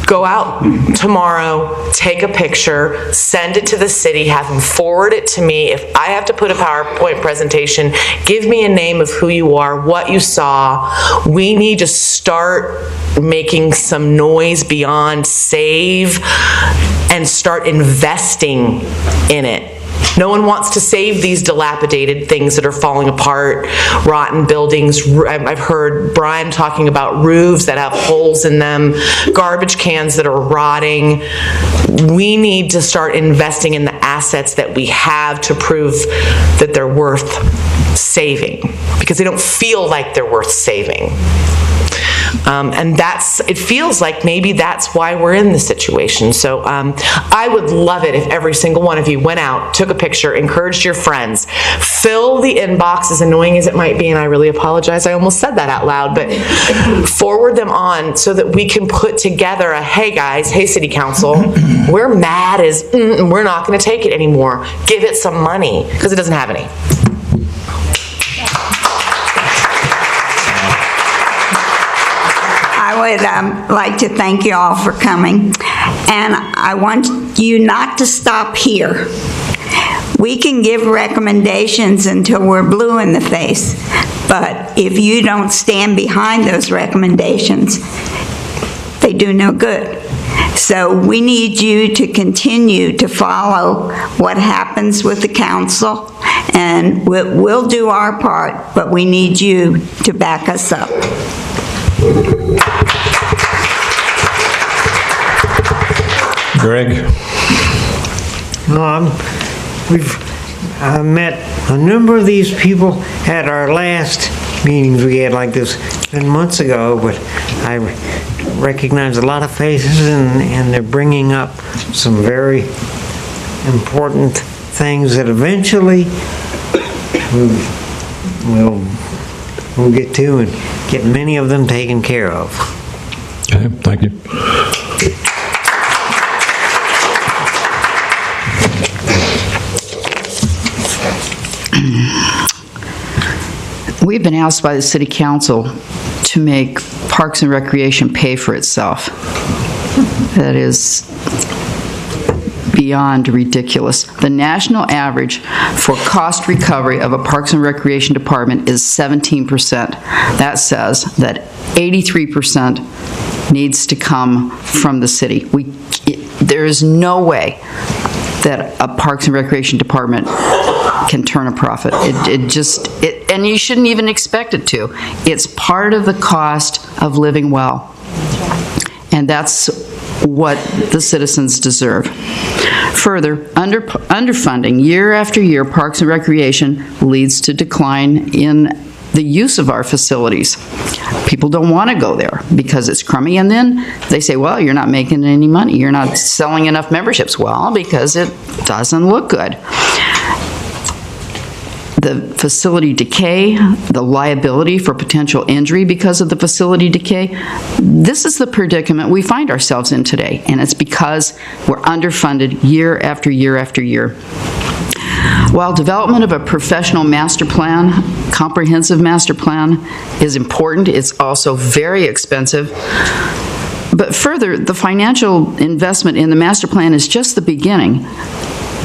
Go out tomorrow, take a picture, send it to the city, have them forward it to me. If I have to put a PowerPoint presentation, give me a name of who you are, what you saw. We need to start making some noise beyond save and start investing in it. No one wants to save these dilapidated things that are falling apart, rotten buildings. I've heard Brian talking about roofs that have holes in them, garbage cans that are rotting. We need to start investing in the assets that we have to prove that they're worth saving, because they don't feel like they're worth saving. And it feels like maybe that's why we're in this situation. So I would love it if every single one of you went out, took a picture, encouraged your friends, fill the inbox, as annoying as it might be, and I really apologize, I almost said that out loud, but forward them on so that we can put together a, hey guys, hey city council, we're mad as, we're not gonna take it anymore. Give it some money, because it doesn't have any. I would like to thank you all for coming, and I want you not to stop here. We can give recommendations until we're blue in the face, but if you don't stand behind those recommendations, they do no good. So we need you to continue to follow what happens with the council, and we'll do our part, but we need you to back us up. Greg? No, we've met a number of these people at our last meetings we had like this months ago, but I recognize a lot of faces, and they're bringing up some very important things that eventually we'll get to and get many of them taken care of. Okay, thank you. We've been asked by the City Council to make Parks and Recreation pay for itself. That is beyond ridiculous. The national average for cost recovery of a Parks and Recreation department is 17%. That says that 83% needs to come from the city. There is no way that a Parks and Recreation department can turn a profit. And you shouldn't even expect it to. It's part of the cost of living well. And that's what the citizens deserve. Further, underfunding year after year Parks and Recreation leads to decline in the use of our facilities. People don't want to go there because it's crummy, and then they say, well, you're not making any money. You're not selling enough memberships. Well, because it doesn't look good. The facility decay, the liability for potential injury because of the facility decay, this is the predicament we find ourselves in today, and it's because we're underfunded year after year after year. While development of a professional master plan, comprehensive master plan, is important, it's also very expensive. But further, the financial investment in the master plan is just the beginning.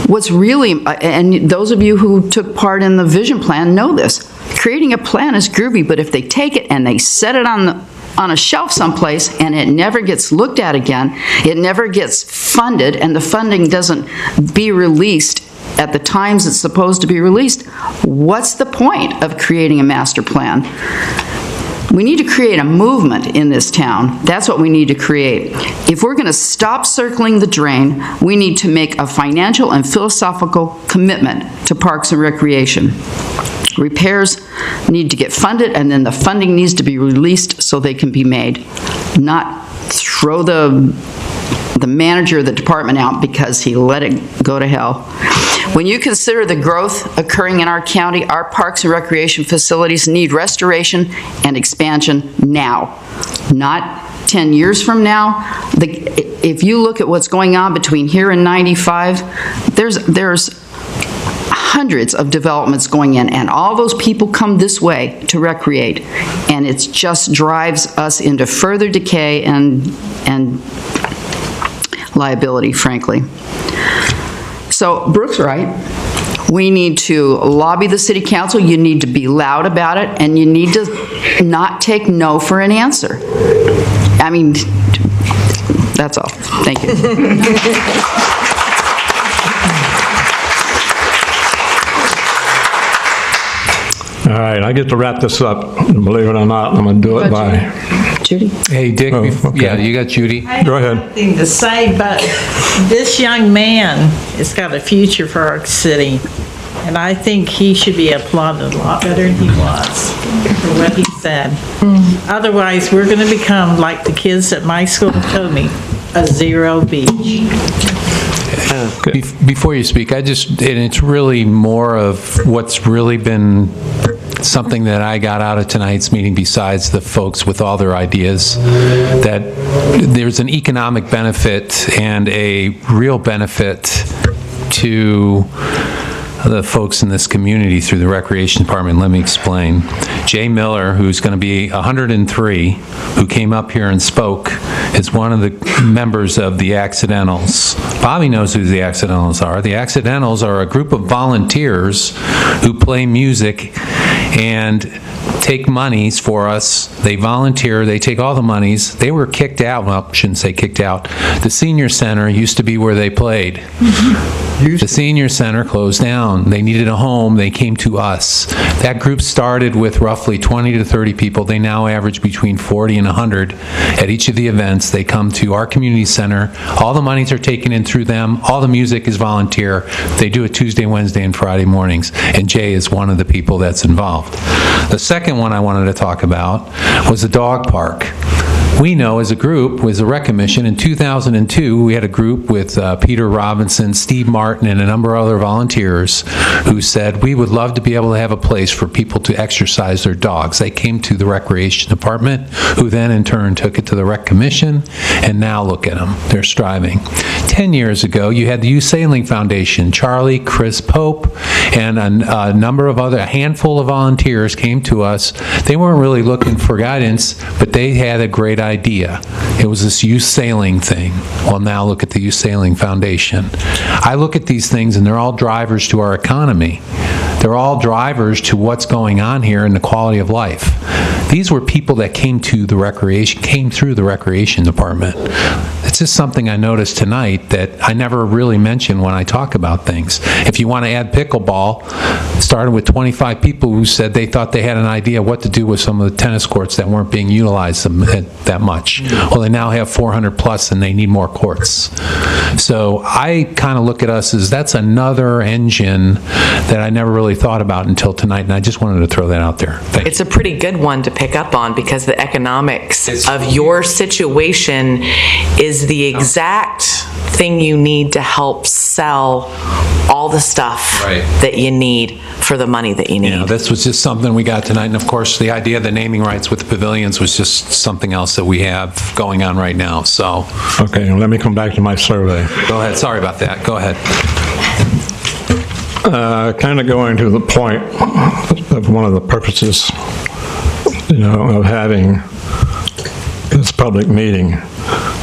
What's really, and those of you who took part in the vision plan know this, creating a plan is groovy, but if they take it and they set it on a shelf someplace and it never gets looked at again, it never gets funded, and the funding doesn't be released at the times it's supposed to be released, what's the point of creating a master plan? We need to create a movement in this town. That's what we need to create. If we're going to stop circling the drain, we need to make a financial and philosophical commitment to Parks and Recreation. Repairs need to get funded, and then the funding needs to be released so they can be made. Not throw the manager of the department out because he let it go to hell. When you consider the growth occurring in our county, our Parks and Recreation facilities need restoration and expansion now, not 10 years from now. If you look at what's going on between here and 95, there's hundreds of developments going in, and all those people come this way to recreate, and it just drives us into further decay and liability, frankly. So Brooke's right. We need to lobby the City Council. You need to be loud about it, and you need to not take no for an answer. I mean, that's all. Thank you. All right, I get to wrap this up. Believe it or not, I'm going to do it by... Judy? Hey, Dick, yeah, you got Judy? Go ahead. Nothing to say, but this young man has got a future for our city, and I think he should be applauded a lot better than he was for what he said. Otherwise, we're going to become, like the kids at my school told me, a zero beach. Before you speak, and it's really more of what's really been something that I got out of tonight's meeting, besides the folks with all their ideas, that there's an economic benefit and a real benefit to the folks in this community through the Recreation Department. Let me explain. Jay Miller, who's going to be 103, who came up here and spoke, is one of the members of the Accidentals. Bobby knows who the Accidentals are. The Accidentals are a group of volunteers who play music and take monies for us. They volunteer, they take all the monies. They were kicked out, well, I shouldn't say kicked out. The senior center used to be where they played. The senior center closed down. They needed a home. They came to us. That group started with roughly 20 to 30 people. They now average between 40 and 100 at each of the events. They come to our community center. All the monies are taken in through them. All the music is volunteer. They do it Tuesday, Wednesday, and Friday mornings. And Jay is one of the people that's involved. The second one I wanted to talk about was the dog park. We know as a group, was a rec commission, in 2002, we had a group with Peter Robinson, Steve Martin, and a number of other volunteers who said, we would love to be able to have a place for people to exercise their dogs. They came to the recreation department, who then in turn took it to the rec commission, and now look at them, they're striving. 10 years ago, you had the Youth Sailing Foundation. Charlie, Chris Pope, and a number of other, a handful of volunteers came to us. They weren't really looking for guidance, but they had a great idea. It was this youth sailing thing. Well, now look at the Youth Sailing Foundation. I look at these things and they're all drivers to our economy. They're all drivers to what's going on here in the quality of life. These were people that came through the recreation department. It's just something I noticed tonight that I never really mention when I talk about things. If you want to add pickleball, started with 25 people who said they thought they had an idea what to do with some of the tennis courts that weren't being utilized that much. Well, they now have 400 plus and they need more courts. So I kind of look at us as that's another engine that I never really thought about until tonight, and I just wanted to throw that out there. It's a pretty good one to pick up on because the economics of your situation is the exact thing you need to help sell all the stuff that you need for the money that you need. Yeah, this was just something we got tonight, and of course the idea of the naming rights with the pavilions was just something else that we have going on right now, so. Okay, let me come back to my survey. Go ahead, sorry about that, go ahead. Kind of going to the point of one of the purposes, of having this public meeting.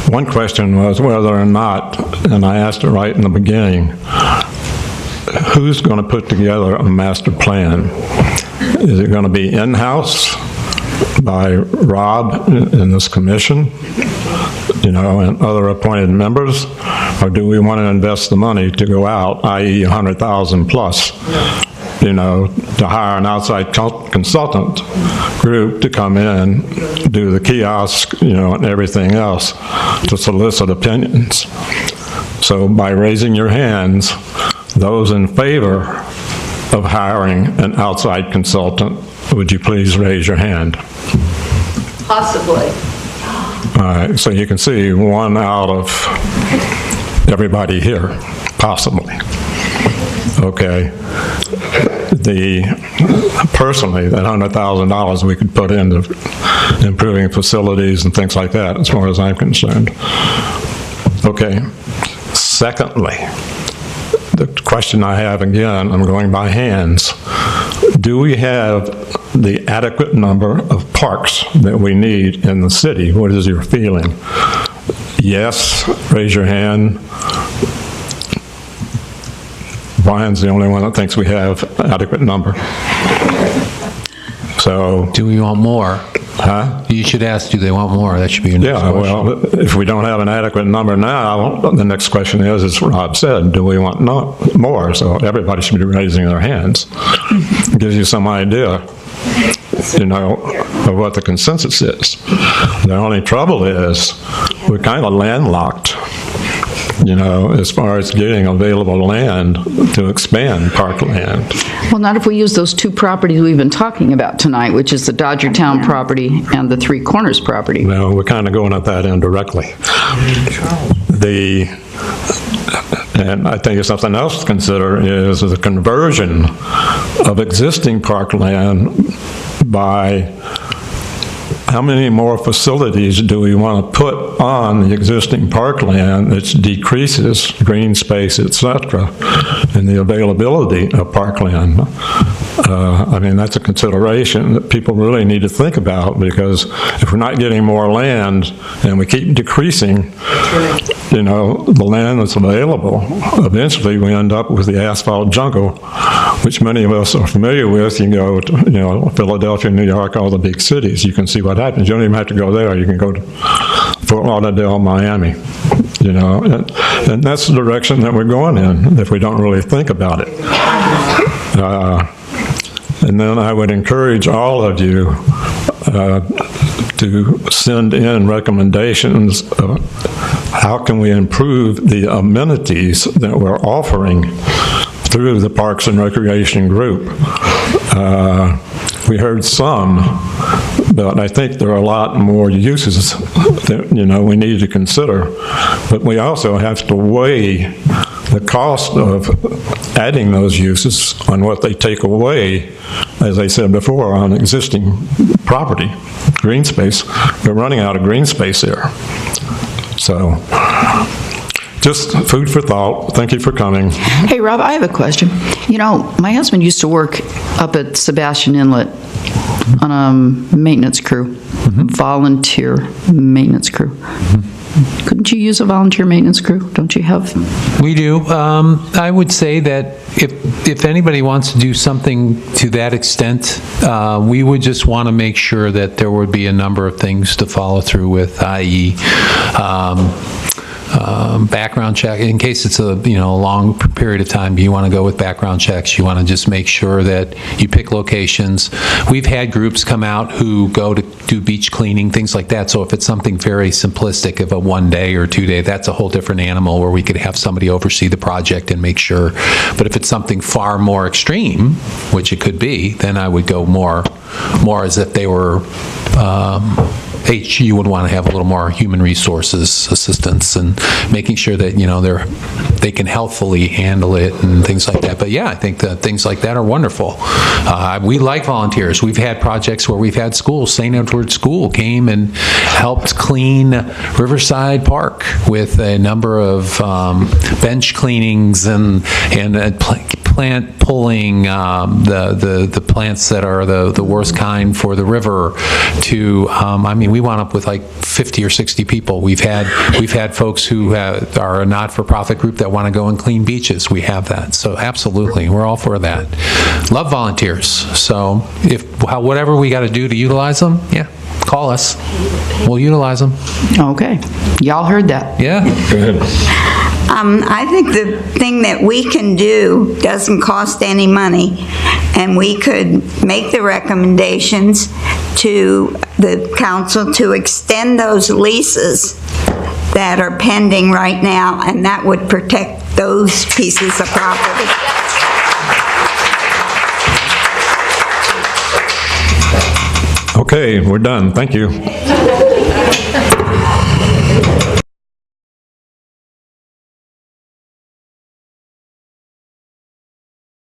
One question was whether or not, and I asked it right in the beginning, who's going to put together a master plan? Is it going to be in-house by Rob in this commission, and other appointed members, or do we want to invest the money to go out, i.e. 100,000 plus, to hire an outside consultant group to come in, do the kiosk, and everything else to solicit opinions. So by raising your hands, those in favor of hiring an outside consultant, would you please raise your hand? Possibly. All right, so you can see one out of everybody here, possibly. Okay. Personally, that $100,000 we could put into improving facilities and things like that, as far as I'm concerned. Okay. Secondly, the question I have again, I'm going by hands. Do we have the adequate number of parks that we need in the city? What is your feeling? Yes, raise your hand. Brian's the only one that thinks we have adequate number. So, do we want more? Huh? You should ask, do they want more? That should be your next question. Well, if we don't have an adequate number now, the next question is, as Rob said, do we want more? So everybody should be raising their hands. It gives you some idea, of what the consensus is. The only trouble is we're kind of landlocked, as far as getting available land to expand parkland. Well, not if we use those two properties we've been talking about tonight, which is the Dodgertown property and the Three Corners property. No, we're kind of going at that indirectly. And I think something else to consider is the conversion of existing parkland by how many more facilities do we want to put on the existing parkland that decreases green space, etc., and the availability of parkland? I mean, that's a consideration that people really need to think about, because if we're not getting more land and we keep decreasing, you know, the land that's available, eventually we end up with the asphalt jungle, which many of us are familiar with. You can go to, you know, Philadelphia, New York, all the big cities. You can see what happens. You don't even have to go there. You can go to Fort Lauderdale, Miami, you know, and that's the direction that we're going in if we don't really think about it. And then I would encourage all of you to send in recommendations of how can we improve the amenities that we're offering through the Parks and Recreation Group. We heard some, but I think there are a lot more uses that, you know, we need to consider. But we also have to weigh the cost of adding those uses on what they take away, as I said before, on existing property, green space. We're running out of green space there. So, just food for thought. Thank you for coming. Hey, Rob, I have a question. You know, my husband used to work up at Sebastian Inlet on a maintenance crew, volunteer maintenance crew. Couldn't you use a volunteer maintenance crew? Don't you have? We do. I would say that if anybody wants to do something to that extent, we would just want to make sure that there would be a number of things to follow through with, i.e., background check. In case it's a long period of time, you want to go with background checks. You want to just make sure that you pick locations. We've had groups come out who go to do beach cleaning, things like that. So if it's something very simplistic of a 1 day or 2 day, that's a whole different animal where we could have somebody oversee the project and make sure. But if it's something far more extreme, which it could be, then I would go more as if they were you would want to have a little more human resources assistance and making sure that, you know, they can healthfully handle it and things like that. But yeah, I think that things like that are wonderful. We like volunteers. We've had projects where we've had schools. St. Edward's School came and helped clean Riverside Park with a number of bench cleanings and plant pulling, the plants that are the worst kind for the river to, I mean, we wound up with like 50 or 60 people. We've had folks who are a not-for-profit group that want to go and clean beaches. We have that. So absolutely, we're all for that. Love volunteers. So whatever we got to do to utilize them, yeah, call us. We'll utilize them. Okay. Y'all heard that. Yeah. Go ahead. I think the thing that we can do doesn't cost any money, and we could make the recommendations to the council to extend those leases that are pending right now, and that would protect those pieces of property. Okay, we're done. Thank you.